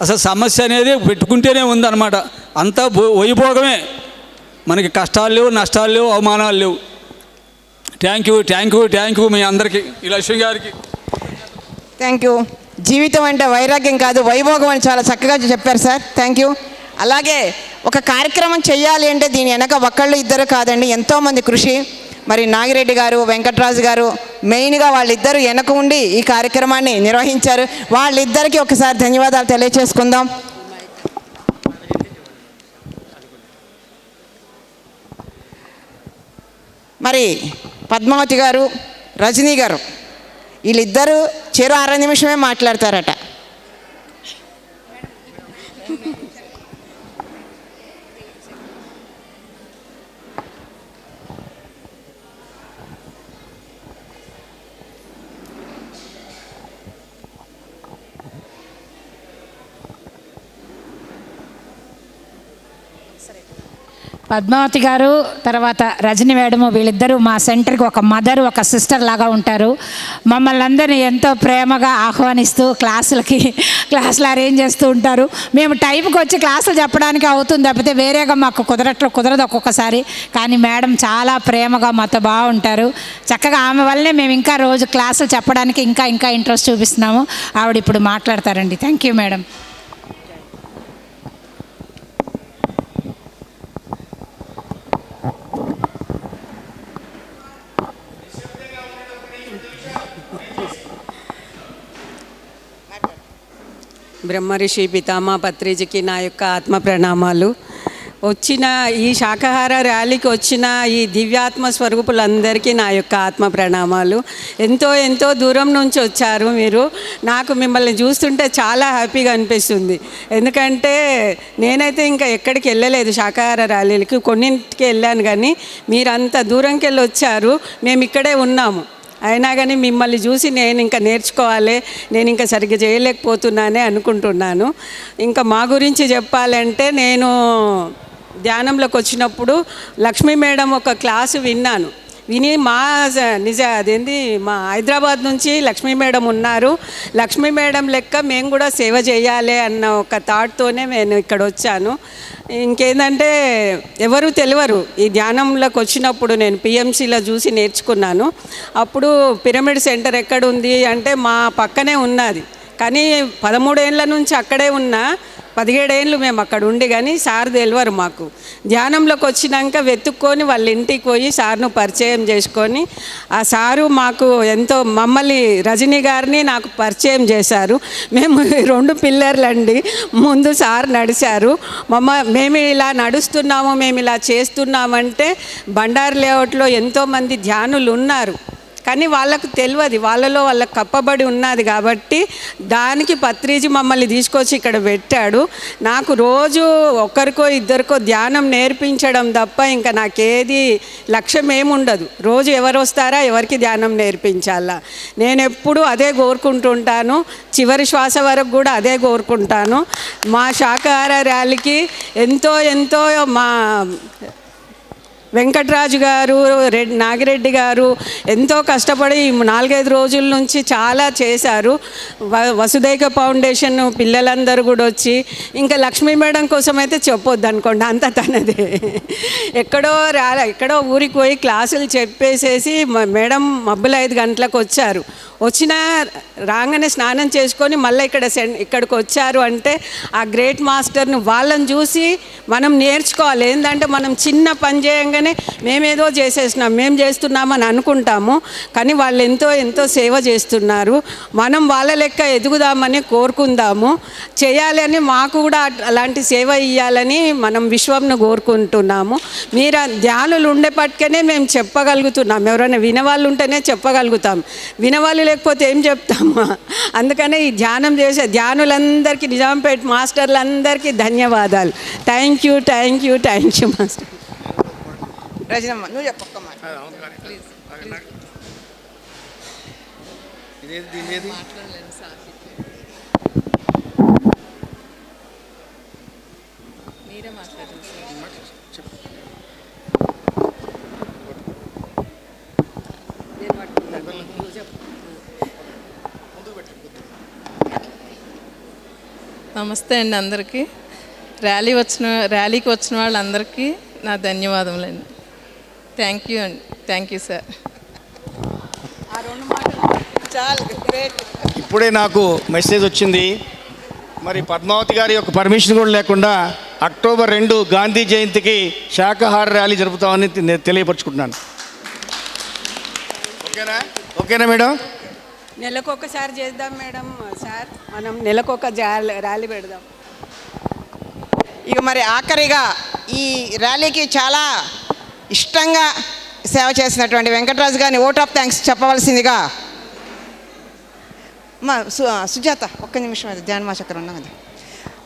అసలు సమస్య అనేది పెట్టుకుంటేనే ఉందన్నమాట. అంతా వైభోగమే. మనకి కష్టాలు లేవు, నష్టాలు లేవు, అవమానాలు లేవు. థ్యాంక్ యూ మీ అందరికీ, ఈ లక్ష్మి గారికి థ్యాంక్ యూ. జీవితం అంటే వైరాగ్యం కాదు, వైభోగం అని చాలా చక్కగా చెప్పారు సార్. Thank you. అలాగే ఒక కార్యక్రమం చేయాలి అంటే దీని వెనక ఒకళ్ళు ఇద్దరు కాదండి, ఎంతోమంది కృషి. మరి నాగిరెడ్డి గారు, వెంకటరాజు గారు మెయిన్గా వాళ్ళిద్దరూ వెనక ఉండి ఈ కార్యక్రమాన్ని నిర్వహించారు. వాళ్ళిద్దరికీ ఒకసారి ధన్యవాదాలు తెలియచేసుకుందాం. మరి పద్మావతి గారు, రజనీ గారు వీళ్ళిద్దరూ చెరు 6 నిమిషమే మాట్లాడతారట. పద్మావతి గారు తర్వాత రజని మేడము వీళ్ళిద్దరూ మా సెంటర్కి ఒక మదర్ ఒక సిస్టర్ లాగా ఉంటారు. మమ్మల్ని అందరినీ ఎంతో ప్రేమగా ఆహ్వానిస్తూ క్లాసులు అరేంజ్ చేస్తూ ఉంటారు. మేము టైంకి వచ్చి క్లాసులు చెప్పడానికి అవుతుంది తప్పితే వేరేగా మాకు కుదరదు ఒక్కొక్కసారి. కానీ మేడం చాలా ప్రేమగా మాతో బాగుంటారు. చక్కగా ఆమె వల్లనే మేము ఇంకా రోజు క్లాసులు చెప్పడానికి ఇంకా ఇంట్రెస్ట్ చూపిస్తున్నాము. ఆవిడ ఇప్పుడు మాట్లాడతారండి. Thank you madam. బ్రహ్మర్షి పితామహ పత్రిజీకి నా యొక్క ఆత్మ ప్రణామాలు. వచ్చిన ఈ శాకాహార ర్యాలీకి వచ్చిన ఈ దివ్యాత్మ స్వరూపులందరికీ నా యొక్క ఆత్మ ప్రణామాలు. ఎంతో దూరం నుంచి వచ్చారు మీరు. నాకు మిమ్మల్ని చూస్తుంటే చాలా హ్యాపీగా అనిపిస్తుంది. ఎందుకంటే నేనైతే ఇంకా ఎక్కడికి వెళ్ళలేదు శాకాహార ర్యాలీలకి, కొన్నింటికి వెళ్ళాను. కానీ మీరు అంత దూరంకి వెళ్ళి వచ్చారు, మేము ఇక్కడే ఉన్నాము. అయినా కానీ మిమ్మల్ని చూసి నేను ఇంకా నేర్చుకోవాలి, నేను ఇంకా సరిగ్గా చేయలేకపోతున్నానే అనుకుంటున్నాను. ఇంకా మా గురించి చెప్పాలంటే నేను ధ్యానంలోకి వచ్చినప్పుడు లక్ష్మీ మేడం ఒక క్లాసు విన్నాను. విని మా హైదరాబాద్ నుంచి లక్ష్మీ మేడం ఉన్నారు, లక్ష్మీ మేడం లెక్క మేము కూడా సేవ చేయాలి అన్న ఒక థాట్తోనే నేను ఇక్కడ వచ్చాను. ఇంకేంటంటే ఎవరు తెలియరు. ఈ ధ్యానంలోకి వచ్చినప్పుడు నేను పిఎంసిలో చూసి నేర్చుకున్నాను. అప్పుడు పిరమిడ్ సెంటర్ ఎక్కడుంది అంటే మా పక్కనే ఉన్నది. కానీ 13 ఏళ్ళ నుంచి అక్కడే ఉన్నా, 17 ఏళ్ళు మేము అక్కడ ఉండి కానీ సార్ తెలియరు మాకు. ధ్యానంలోకి వచ్చినాక వెతుక్కొని వాళ్ళ ఇంటికి పోయి సార్ను పరిచయం చేసుకొని ఆ సారు మాకు ఎంతో మమ్మల్ని రజనీ గారిని నాకు పరిచయం చేశారు. మేము 2 పిల్లర్లండి, ముందు సార్ నడిచారు. మేము ఇలా నడుస్తున్నాము, మేము ఇలా చేస్తున్నామంటే బండారు లేఅవుట్లో ఎంతోమంది ధ్యానులు ఉన్నారు. కానీ వాళ్ళకు తెలియదు, వాళ్ళకు కప్పబడి ఉన్నది. కాబట్టి దానికి పత్రిజీ మమ్మల్ని తీసుకొచ్చి ఇక్కడ పెట్టాడు. నాకు రోజు ఒక్కరికో ఇద్దరికో ధ్యానం నేర్పించడం తప్ప ఇంకా నాకేది లక్ష్యం ఏముండదు. రోజు ఎవరు వస్తారా, ఎవరికి ధ్యానం నేర్పించాలా, నేను ఎప్పుడూ అదే కోరుకుంటుంటాను. చివరి శ్వాస వరకు కూడా అదే కోరుకుంటాను. మా శాకాహార ర్యాలీకి ఎంతో మా వెంకటరాజు గారు, నాగిరెడ్డి గారు ఎంతో కష్టపడి 4-5 రోజుల నుంచి చాలా చేశారు. వసుదైక ఫౌండేషన్ పిల్లలందరూ కూడా వచ్చి, ఇంకా లక్ష్మీ మేడం కోసం అయితే చెప్పొద్దు అనుకోండి, అంత తనదే. ఎక్కడో ఊరికి పోయి క్లాసులు చెప్పేసేసి మేడం మబ్బులు 5 గంటలకు వచ్చారు. రాగానే స్నానం చేసుకొని మళ్ళీ ఇక్కడికి వచ్చారు అంటే ఆ గ్రేట్ మాస్టర్ని వాళ్ళని చూసి మనం నేర్చుకోవాలి. ఏంటంటే మనం చిన్న పని చేయంగానే మేమేదో మేము చేస్తున్నామని అనుకుంటాము. కానీ వాళ్ళు ఎంతో సేవ చేస్తున్నారు. మనం వాళ్ళ లెక్క ఎదుగుదామని కోరుకుందాము, చేయాలి అని మాకు కూడా అలాంటి సేవ ఇవ్వాలని మనం విశ్వంను కోరుకుంటున్నాము. మీరు ధ్యానులు ఉండేపట్టుకనే మేము చెప్పగలుగుతున్నాం. ఎవరైనా వినవాళ్ళు ఉంటేనే చెప్పగలుగుతాం, వినవాళ్ళు లేకపోతే ఏం చెప్తామా? అందుకనే ఈ ధ్యానం చేసే ధ్యానులందరికీ, నిజాంపేట మాస్టర్లందరికీ ధన్యవాదాలు. Thank you master. రజనమ్మ నువ్వు చెప్పమ్మా. నమస్తే అండి అందరికీ. ర్యాలీకి వచ్చిన వాళ్ళందరికీ నా ధన్యవాదములండి. థ్యాంక్ యూ అండి. Thank you sir. ఇప్పుడే నాకు మెసేజ్ వచ్చింది. మరి పద్మావతి గారి యొక్క పర్మిషన్ కూడా లేకుండా అక్టోబర్ 2 గాంధీ జయంతికి శాకాహార ర్యాలీ జరుపుతామని తెలియపరుచుకుంటున్నాను. ఓకేనా మేడం? నెలకొకసారి చేద్దాం మేడం. సార్ మనం నెలకొక ర్యాలీ పెడదాం. ఇక మరి ఆఖరిగా ఈ ర్యాలీకి చాలా ఇష్టంగా సేవ చేసినటువంటి వెంకటరాజు గారిని ఓట్ ఆఫ్ థ్యాంక్స్ చెప్పవలసిందిగా మా సుజాత ఒక్క నిమిషం, అది ధ్యాన మహాచక్రం ఉన్నాం కదా,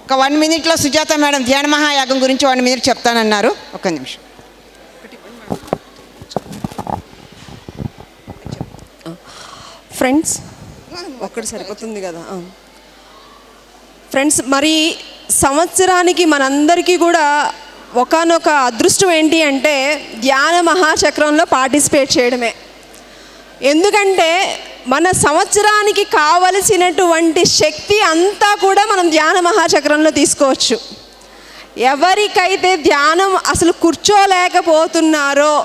ఒక 1 minute సుజాత మేడం ధ్యాన మహాయాగం గురించి 1 minute చెప్తానన్నారు. ఒక్క నిమిషం. ఫ్రెండ్స్ ఒక్కటి సరిపోతుంది కదా. ఫ్రెండ్స్, మరి సంవత్సరానికి మనందరికీ కూడా ఒకానొక అదృష్టం ఏంటి అంటే ధ్యాన మహాచక్రంలో పార్టిసిపేట్ చేయడమే. ఎందుకంటే మన సంవత్సరానికి కావలసినటువంటి శక్తి అంతా కూడా మనం ధ్యాన మహాచక్రంలో తీసుకోవచ్చు. ఎవరికైతే ధ్యానం అసలు కూర్చోలేకపోతున్నారో,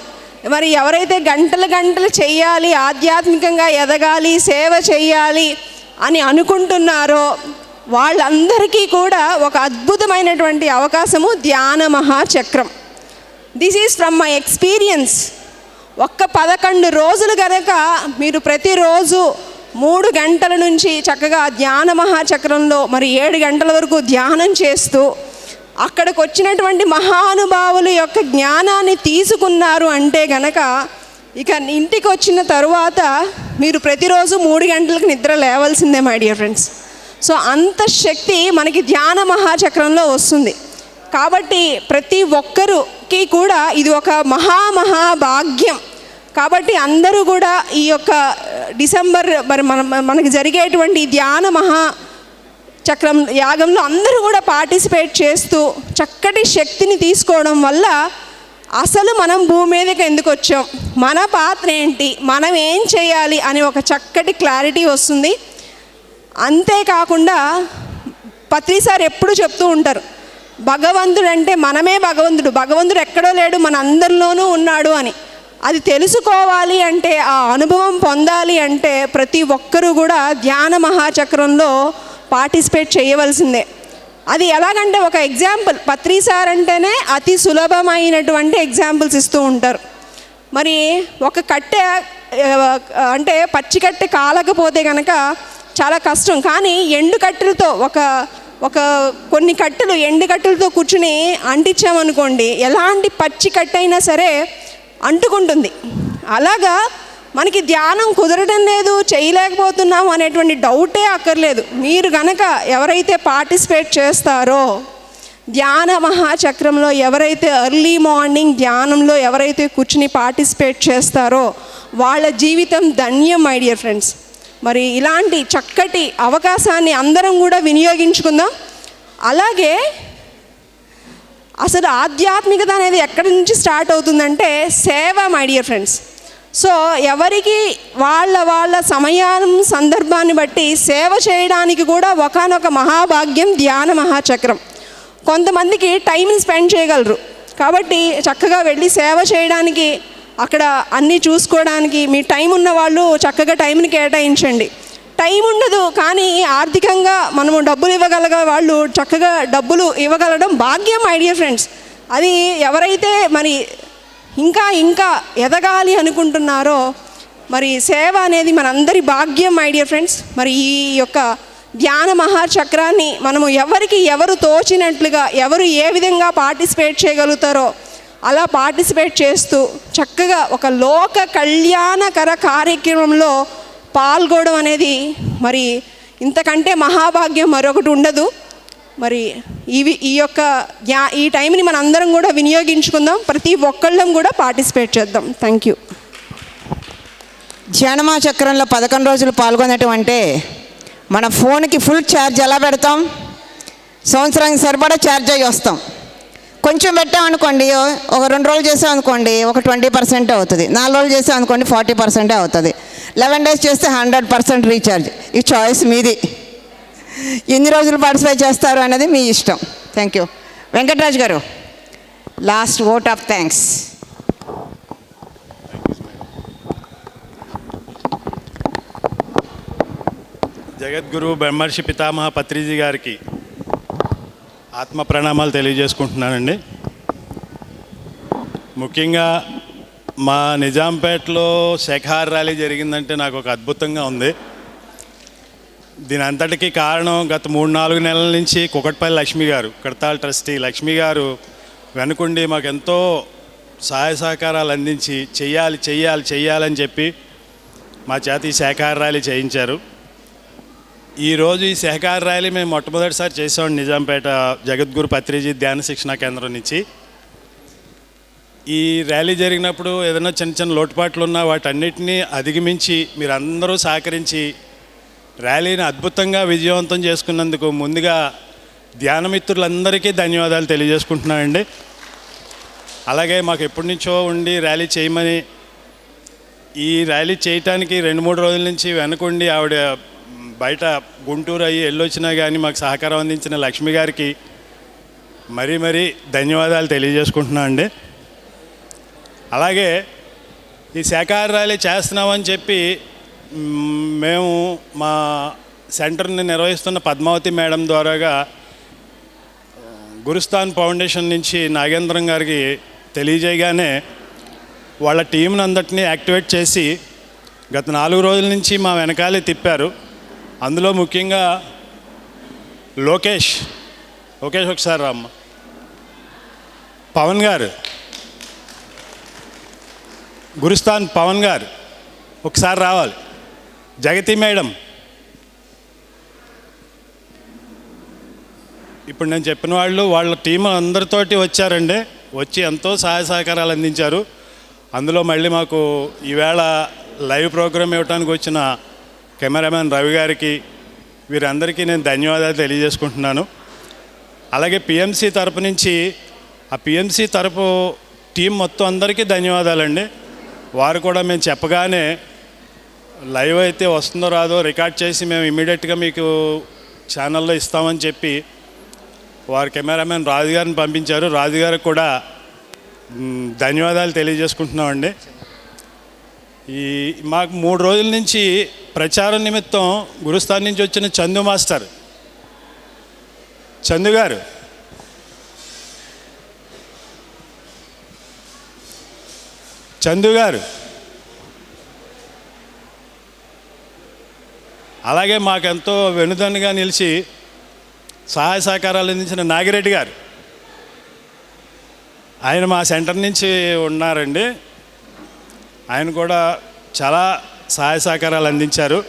మరి ఎవరైతే గంటలు గంటలు చెయ్యాలి, ఆధ్యాత్మికంగా ఎదగాలి, సేవ చెయ్యాలి అని అనుకుంటున్నారో వాళ్ళందరికీ కూడా ఒక అద్భుతమైనటువంటి అవకాశము Dhyana Mahachakram. This is from my experience. ఒక్క 11 రోజులు కనుక మీరు ప్రతిరోజు 3 గంటల నుంచి చక్కగా ధ్యాన మహాచక్రంలో మరి 7 గంటల వరకు ధ్యానం చేస్తూ అక్కడికి వచ్చినటువంటి మహానుభావుల యొక్క జ్ఞానాన్ని తీసుకున్నారు అంటే గనక ఇక ఇంటికి వచ్చిన తరువాత మీరు ప్రతిరోజు 3 గంటలకు నిద్ర లేవాల్సిందే మై డియర్ ఫ్రెండ్స్. సో అంత శక్తి మనకి ధ్యాన మహాచక్రంలో వస్తుంది. కాబట్టి ప్రతి ఒక్కరికి కూడా ఇది ఒక మహాభాగ్యం. కాబట్టి అందరూ కూడా ఈ యొక్క డిసెంబర్ మరి మనకి జరిగేటువంటి ధ్యాన మహాచక్రం యాగంలో అందరూ కూడా పార్టిసిపేట్ చేస్తూ చక్కటి శక్తిని తీసుకోవడం వల్ల అసలు మనం భూమి మీదకి ఎందుకు వచ్చాం, మన పాత్ర ఏంటి, మనం ఏం చేయాలి అని ఒక చక్కటి క్లారిటీ వస్తుంది. అంతేకాకుండా పత్రి సార్ ఎప్పుడు చెప్తూ ఉంటారు, భగవంతుడు అంటే మనమే భగవంతుడు, భగవంతుడు ఎక్కడో లేడు, మన అందరిలోనూ ఉన్నాడు అని. అది తెలుసుకోవాలి అంటే, ఆ అనుభవం పొందాలి అంటే ప్రతి ఒక్కరూ కూడా ధ్యాన మహాచక్రంలో పార్టిసిపేట్ చేయవలసిందే. అది ఎలాగంటే ఒక ఎగ్జాంపుల్, పత్రి సార్ అంటేనే అతి సులభమైనటువంటి ఎగ్జాంపుల్స్ ఇస్తూ ఉంటారు. మరి ఒక కట్టె అంటే పచ్చి కట్టె కాలకపోతే కనుక చాలా కష్టం. కానీ ఎండు కట్టెలతో ఒక కొన్ని కట్టెలు ఎండు కట్టెలతో కూర్చుని అంటించామనుకోండి, ఎలాంటి పచ్చి కట్టె అయినా సరే అంటుకుంటుంది. అలాగా మనకి ధ్యానం కుదరడం లేదు, చేయలేకపోతున్నాం అనేటువంటి డౌటే అక్కర్లేదు. మీరు గనక ఎవరైతే పార్టిసిపేట్ చేస్తారో ధ్యాన మహాచక్రంలో, ఎవరైతే ఎర్లీ మార్నింగ్ ధ్యానంలో ఎవరైతే కూర్చుని పార్టిసిపేట్ చేస్తారో వాళ్ళ జీవితం ధన్యం మై డియర్ ఫ్రెండ్స్. మరి ఇలాంటి చక్కటి అవకాశాన్ని అందరం కూడా వినియోగించుకుందాం. అలాగే అసలు ఆధ్యాత్మికత అనేది ఎక్కడి నుంచి స్టార్ట్ అవుతుందంటే సేవ మై డియర్ ఫ్రెండ్స్. సో ఎవరికి వాళ్ళ సమయం సందర్భాన్ని బట్టి సేవ చేయడానికి కూడా ఒకానొక మహాభాగ్యం ధ్యాన మహాచక్రం. కొంతమందికి టైం స్పెండ్ చేయగలరు, కాబట్టి చక్కగా వెళ్ళి సేవ చేయడానికి, అక్కడ అన్నీ చూసుకోవడానికి మీ టైం ఉన్న వాళ్ళు చక్కగా టైంని కేటాయించండి. టైం ఉండదు కానీ ఆర్థికంగా మనము డబ్బులు ఇవ్వగలగ వాళ్ళు చక్కగా డబ్బులు ఇవ్వగలడం భాగ్యం మై డియర్ ఫ్రెండ్స్. అది ఎవరైతే మరి ఇంకా ఎదగాలి అనుకుంటున్నారో మరి సేవ అనేది మనందరి భాగ్యం మై డియర్ ఫ్రెండ్స్. మరి ఈ యొక్క ధ్యాన మహాచక్రాన్ని మనము ఎవరు తోచినట్లుగా ఎవరు ఏ విధంగా పార్టిసిపేట్ చేయగలుగుతారో అలా పార్టిసిపేట్ చేస్తూ చక్కగా ఒక లోక కళ్యాణకర కార్యక్రమంలో పాల్గొనడం అనేది మరి ఇంతకంటే మహాభాగ్యం మరొకటి ఉండదు. మరి ఈ యొక్క ఈ టైంని మన అందరం కూడా వినియోగించుకుందాం, ప్రతి ఒక్కళ్ళం కూడా పార్టిసిపేట్ చేద్దాం. Thank you. ధ్యానమా చక్రంలో 11 రోజులు పాల్గొనటం అంటే మన ఫోన్కి ఫుల్ ఛార్జ్ ఎలా పెడతాం, సంవత్సరానికి సరిపడా ఛార్జ్ అయ్యి వస్తాం. కొంచెం పెట్టామనుకోండి, ఒక 2 రోజులు చేసామనుకోండి ఒక 20% అవుతుంది, 4 రోజులు చేసామనుకోండి 40% అవుతుంది, 11 days చేస్తే 100% రీఛార్జ్. ఈ చాయిస్ మీది, ఎన్ని రోజులు పార్టిసిపేట్ చేస్తారు అనేది మీ ఇష్టం. Thank you. Venkataraju garu, last vote of thanks. Jagadguru Brahmarshi Pitamaha Patriji గారికి ఆత్మ ప్రణామాలు తెలియజేసుకుంటున్నానండి. ముఖ్యంగా మా నిజాంపేటలో శాఖాహార ర్యాలీ జరిగిందంటే నాకు ఒక అద్భుతంగా ఉంది. దీని అంతటికీ కారణం గత 3-4 నెలల నుంచి కుకట్పల్లి లక్ష్మి గారు, కడతాల్ ట్రస్టీ లక్ష్మి గారు వెనుకుండి మాకు ఎంతో సహాయ సహకారాలు అందించి చెయ్యాలని చెప్పి మా చేత ఈ శాఖాహార ర్యాలీ చేయించారు. ఈరోజు ఈ శాఖాహార ర్యాలీ మేము మొట్టమొదటిసారి చేసాం నిజాంపేట జగద్గురు పత్రిజీ ధ్యాన శిక్షణా కేంద్రం నుంచి. ఈ ర్యాలీ జరిగినప్పుడు ఏదైనా చిన్న చిన్న లోటుపాట్లు ఉన్నా వాటన్నిటినీ అధిగమించి మీరందరూ సహకరించి ర్యాలీని అద్భుతంగా విజయవంతం చేసుకున్నందుకు ముందుగా ధ్యానమిత్రులందరికీ ధన్యవాదాలు తెలియజేసుకుంటున్నానండి. అలాగే మాకు ఎప్పటి నుంచో ఉండి ర్యాలీ చేయమని, ఈ ర్యాలీ చేయటానికి 2-3 రోజుల నుంచి వెనకుండి ఆవిడ బయట గుంటూరు అయ్యి వెళ్ళొచ్చినా కానీ మాకు సహకారం అందించిన లక్ష్మి గారికి మరీ ధన్యవాదాలు తెలియజేసుకుంటున్నాను అండి. అలాగే ఈ శాఖాహార ర్యాలీ చేస్తున్నామని చెప్పి మేము మా సెంటర్ని నిర్వహిస్తున్న పద్మావతి మేడం ద్వారాగా గురుస్థాన్ ఫౌండేషన్ నుంచి నాగేంద్రం గారికి తెలియజేయగానే వాళ్ళ టీంని అందరినీ యాక్టివేట్ చేసి గత 4 రోజుల నుంచి మా వెనకాలే తిప్పారు. అందులో ముఖ్యంగా లోకేష్ ఒకసారి రామ్మ, పవన్ గారు, గురుస్థాన్ పవన్ గారు ఒకసారి రావాలి, జగతి మేడం, ఇప్పుడు నేను చెప్పిన వాళ్ళ టీం అందరితోటి వచ్చారండి. వచ్చి ఎంతో సహాయ సహకారాలు అందించారు. అందులో మళ్ళీ మాకు ఈవేళ లైవ్ ప్రోగ్రామ్ ఇవ్వడానికి వచ్చిన కెమెరామ్యాన్ రవి గారికి, వీరందరికీ నేను ధన్యవాదాలు తెలియజేసుకుంటున్నాను. అలాగే పిఎంసి తరపు నుంచి ఆ పిఎంసి తరపు టీం మొత్తం అందరికీ ధన్యవాదాలండి. వారు కూడా మేము చెప్పగానే లైవ్ అయితే వస్తుందో రాదో రికార్డ్ చేసి మేము ఇమీడియట్గా మీకు ఛానల్లో ఇస్తామని చెప్పి వారు కెమెరామెన్ రాజు గారిని పంపించారు. రాజు గారికి కూడా ధన్యవాదాలు తెలియజేసుకుంటున్నామండి. మాకు 3 రోజుల నుంచి ప్రచారం నిమిత్తం గురుస్థాన్ నుంచి వచ్చిన చందు మాస్టర్, చందు గారు, అలాగే మాకెంతో వెనుదన్నుగా నిలిచి సహాయ సహకారాలు అందించిన నాగిరెడ్డి గారు, ఆయన మా సెంటర్ నుంచి ఉన్నారండి. ఆయన కూడా చాలా సహాయ సహకారాలు అందించారు.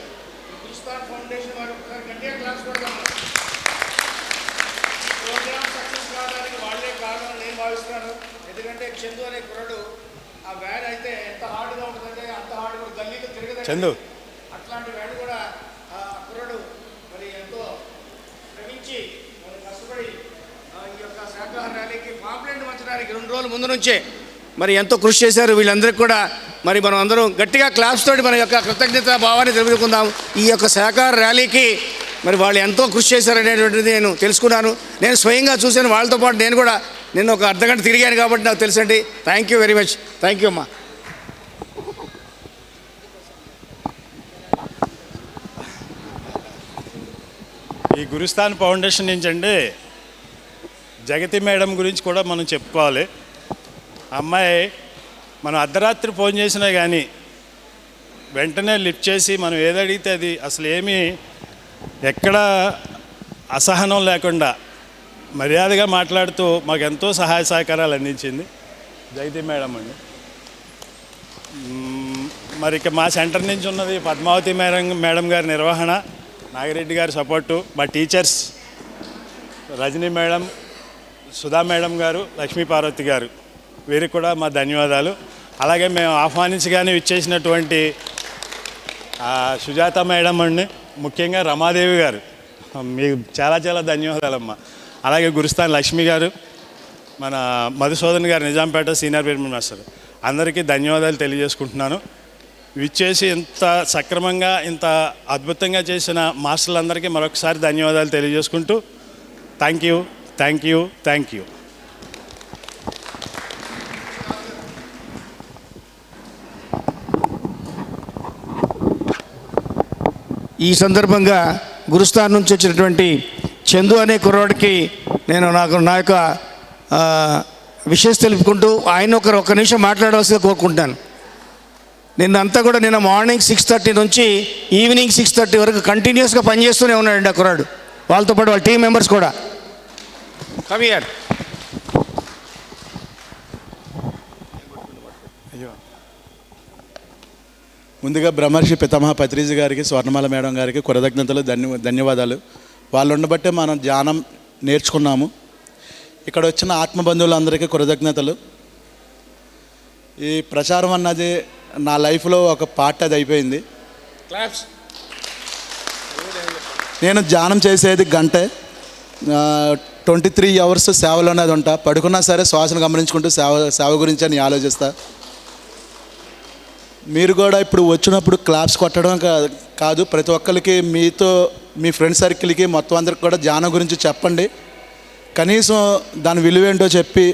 చందు అట్లాంటి వ్యాన్ కూడా కుర్రడు మరి ఎంతో శ్రమించి మరి కష్టపడి ఈ యొక్క శాఖాహార ర్యాలీకి పాంప్లెంట్ పంచడానికి 2 రోజుల ముందు నుంచే మరి ఎంతో కృషి చేశారు. వీళ్ళందరికీ కూడా మరి మనం అందరం గట్టిగా క్లాప్స్ తోటి మన యొక్క కృతజ్ఞతా భావాన్ని తెలుపుకుందాం. ఈ యొక్క శాఖాహార ర్యాలీకి మరి వాళ్ళు ఎంతో కృషి చేశారనేటువంటిది నేను తెలుసుకున్నాను. నేను స్వయంగా చూశాను. వాళ్ళతో పాటు నేను కూడా ఒక అర్ధగంట తిరిగాను కాబట్టి నాకు తెలుసండి. Thank you very much. Thank you అమ్మా. ఈ గురుస్థాన్ ఫౌండేషన్ నుంచి అండి జగతి మేడం గురించి కూడా మనం చెప్పుకోవాలి. అమ్మాయి మనం అర్ధరాత్రి ఫోన్ చేసినా కానీ వెంటనే లిఫ్ట్ చేసి మనం ఏదడిగితే అది అసలు ఏమీ ఎక్కడ అసహనం లేకుండా మర్యాదగా మాట్లాడుతూ మాకు ఎంతో సహాయ సహకారాలు అందించింది జగతి మేడం అండి. మరి ఇక మా సెంటర్ నుంచి ఉన్నది పద్మావతి మేడం గారి నిర్వహణ, నాగిరెడ్డి గారి సపోర్టు, మా teachers Rajani madam, Sudha madam garu, Lakshmi Parvati గారు, వీరికి కూడా మా ధన్యవాదాలు. అలాగే మేము ఆహ్వానించగానే ఇచ్చేసినటువంటి సుజాత మేడం అండి, ముఖ్యంగా రమాదేవి గారు, మీకు చాలా చాలా ధన్యవాదాలమ్మా. అలాగే గురుస్థాన్ లక్ష్మి గారు, మన మధుసూదన్ గారు నిజాంపేట సీనియర్ పిరమిడ్ మాస్టర్, అందరికీ ధన్యవాదాలు తెలియజేసుకుంటున్నాను. విచ్చేసి ఇంత సక్రమంగా ఇంత అద్భుతంగా చేసిన మాస్టర్లందరికీ మరొకసారి ధన్యవాదాలు తెలియజేసుకుంటూ థ్యాంక్ యూ. ఈ సందర్భంగా గురుస్థాన్ నుంచి వచ్చినటువంటి చందు అనే కుర్రాడికి నేను నా యొక్క విషెస్ తెలుపుకుంటూ ఆయన ఒక నిమిషం మాట్లాడవలసిందిగా కోరుకుంటాను. నిన్న మార్నింగ్ 6:30 నుంచి ఈవినింగ్ 6:30 వరకు కంటిన్యూస్గా పనిచేస్తూనే ఉన్నాడండి ఆ కుర్రాడు, వాళ్ళతో పాటు వాళ్ళ టీం మెంబర్స్ కూడా. కవియార్ ముందుగా బ్రహ్మర్షి పితామహ పత్రిజీ గారికి, స్వర్ణమాల మేడం గారికి కృతజ్ఞతలు, ధన్యవాదాలు. వాళ్ళు ఉండబట్టే మనం ధ్యానం నేర్చుకున్నాము. ఇక్కడ వచ్చిన ఆత్మబంధువులందరికీ కృతజ్ఞతలు. ఈ ప్రచారం అన్నది నా లైఫ్లో ఒక పార్ట్ అది అయిపోయింది. నేను ధ్యానం చేసేది గంటే, 23 అవర్స్ సేవలోనే అది ఉంటా. పడుకున్నా సరే శ్వాసను గమనించుకుంటూ సేవ గురించి అని ఆలోచిస్తా. మీరు కూడా ఇప్పుడు వచ్చినప్పుడు క్లాప్స్ కొట్టడం కాదు, ప్రతి ఒక్కరికి మీతో మీ ఫ్రెండ్ సర్కిల్కి మొత్తం అందరికి కూడా ధ్యానం గురించి చెప్పండి. కనీసం దాని విలువేంటో చెప్పి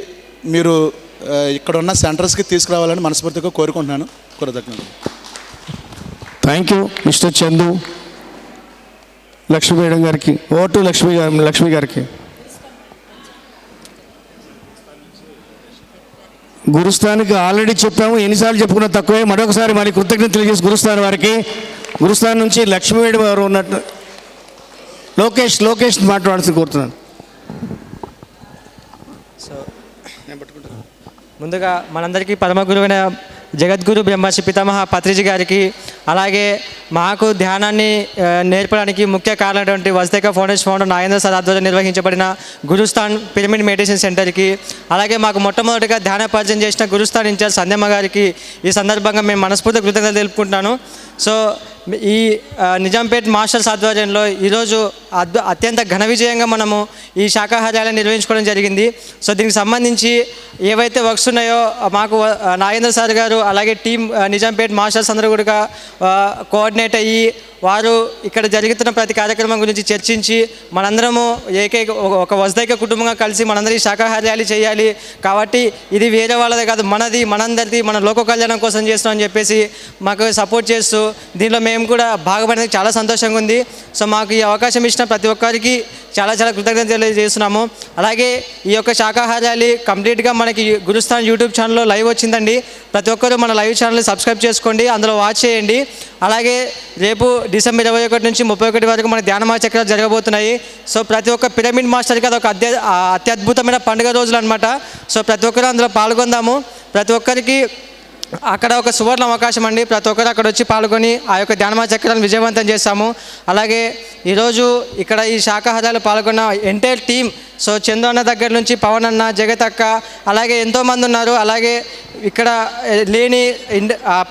మీరు ఇక్కడ ఉన్న సెంటర్స్కి తీసుకురావాలని మనస్ఫూర్తిగా కోరుకుంటున్నాను. కృతజ్ఞతలు. Thank you mister Chandu. Lakshmi madam గారికి ఓటు. లక్ష్మి గారికి గురుస్థానికి ఆల్రెడీ చెప్పాము, ఎన్నిసార్లు చెప్పుకున్నా తక్కువే. మరొకసారి మరి కృతజ్ఞతలు తెలియజేసి గురుస్థాన్ వారికి. గురుస్థాన్ నుంచి లక్ష్మీ మేడం గారు ఉన్నట్టు లోకేష్ మాట్లాడాల్సి కోరుతున్నాను. ముందుగా మనందరికీ పరమ గురువైన జగద్గురు బ్రహ్మర్షి పితామహ పత్రిజీ గారికి, అలాగే మాకు ధ్యానాన్ని నేర్పడానికి ముఖ్య కారణమైనటువంటి వజ్దేక ఫౌండేషన్ ఫౌండర్ నాగేంద్ర సార్ ఆధ్వర్యంలో నిర్వహించబడిన గురుస్థాన్ పిరమిడ్ మెడిటేషన్ సెంటర్కి, అలాగే మాకు మొట్టమొదటిగా ధ్యాన పరిచయం చేసిన గురుస్థాన్ ఇన్ఛార్జ్ సంధ్యమ్మ గారికి ఈ సందర్భంగా మేము మనస్ఫూర్తిగా కృతజ్ఞతలు తెలుపుకుంటున్నాను. సో ఈ నిజాంపేట్ మాస్టర్స్ ఆధ్వర్యంలో ఈరోజు అత్యంత ఘన విజయంగా మనము ఈ శాఖాహారాలను నిర్వహించుకోవడం జరిగింది. సో దీనికి సంబంధించి ఏవైతే వర్క్స్ ఉన్నాయో మాకు నాగేంద్ర సార్ గారు అలాగే టీం నిజాంపేట్ మాస్టర్స్ అందరూ కూడా కోఆర్డినేట్ అయ్యి వారు ఇక్కడ జరుగుతున్న ప్రతి కార్యక్రమం గురించి చర్చించి మనందరము ఒక వజ్దైక కుటుంబంగా కలిసి మనందరి శాఖాహార ర్యాలీ చేయాలి, కాబట్టి ఇది వేరే వాళ్ళదే కాదు, మనందరిది, మన లోక కళ్యాణం కోసం చేస్తున్నామని చెప్పేసి మాకు సపోర్ట్ చేస్తూ దీనిలో మేము కూడా భాగపడడానికి చాలా సంతోషంగా ఉంది. సో మాకు ఈ అవకాశం ఇచ్చిన ప్రతి ఒక్కరికి చాలా కృతజ్ఞతలు తెలియజేస్తున్నాము. అలాగే ఈ యొక్క శాఖాహార ర్యాలీ కంప్లీట్గా మనకి గురుస్థాన్ యూట్యూబ్ ఛానల్లో లైవ్ వచ్చిందండి. ప్రతి ఒక్కరూ మన లైవ్ ఛానల్ని సబ్స్క్రైబ్ చేసుకోండి, అందులో వాచ్ చేయండి. అలాగే రేపు డిసెంబర్ 21 నుంచి 31 వరకు మన ధ్యాన మహాచక్రాలు జరగబోతున్నాయి. సో ప్రతి ఒక్క పిరమిడ్ మాస్టర్కి అదొక అత్యద్భుతమైన పండుగ రోజులు అనమాట. సో ప్రతి ఒక్కరు అందులో పాల్గొందాము. ప్రతి ఒక్కరికి అక్కడ ఒక సువర్ణ అవకాశం అండి. ప్రతి ఒక్కరు అక్కడ వచ్చి పాల్గొని ఆ యొక్క ధ్యాన చక్రాలను విజయవంతం చేస్తాము. అలాగే ఈరోజు ఇక్కడ ఈ శాఖాహారాలు పాల్గొన్న ఎంటైర్ టీం, సో చందు అన్న దగ్గర నుంచి పవన్ అన్న, జగత్ అక్క, అలాగే ఎంతోమంది ఉన్నారు. అలాగే ఇక్కడ లేని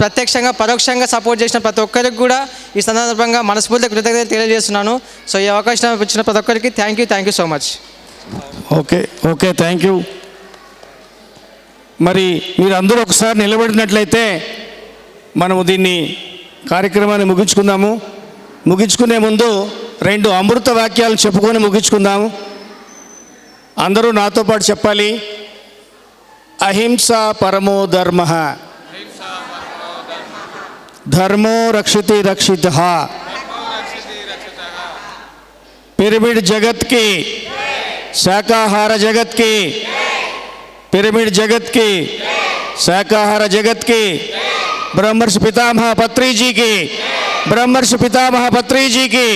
ప్రత్యక్షంగా పరోక్షంగా సపోర్ట్ చేసిన ప్రతి ఒక్కరికి కూడా ఈ సందర్భంగా మనస్ఫూర్తిగా కృతజ్ఞతలు తెలియజేస్తున్నాను. సో ఈ అవకాశం ఇచ్చిన ప్రతి ఒక్కరికి thank you so much. Okay thank you. మరి మీరు అందరూ ఒకసారి నిలబడినట్లయితే మనము దీన్ని కార్యక్రమాన్ని ముగించుకుందాము. ముగించుకునే ముందు 2 అమృత వాక్యాలు చెప్పుకొని ముగించుకుందాము. అందరూ నాతో పాటు చెప్పాలి. అహింస పరమో ధర్మ, ధర్మో రక్షితి రక్షిత, పిరమిడ్ జగత్ की, శాకాహార జగత్ की, पिरामिड जगत की, शाकाहार जगत की, ब्रह्मर्षि पितामह पत्री जी की, ब्रह्मर्षि पितामह पत्री जी की,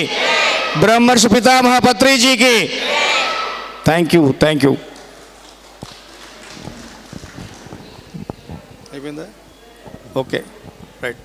ब्रह्मर्षि पितामह पत्री जी की. Thank you. Okay right.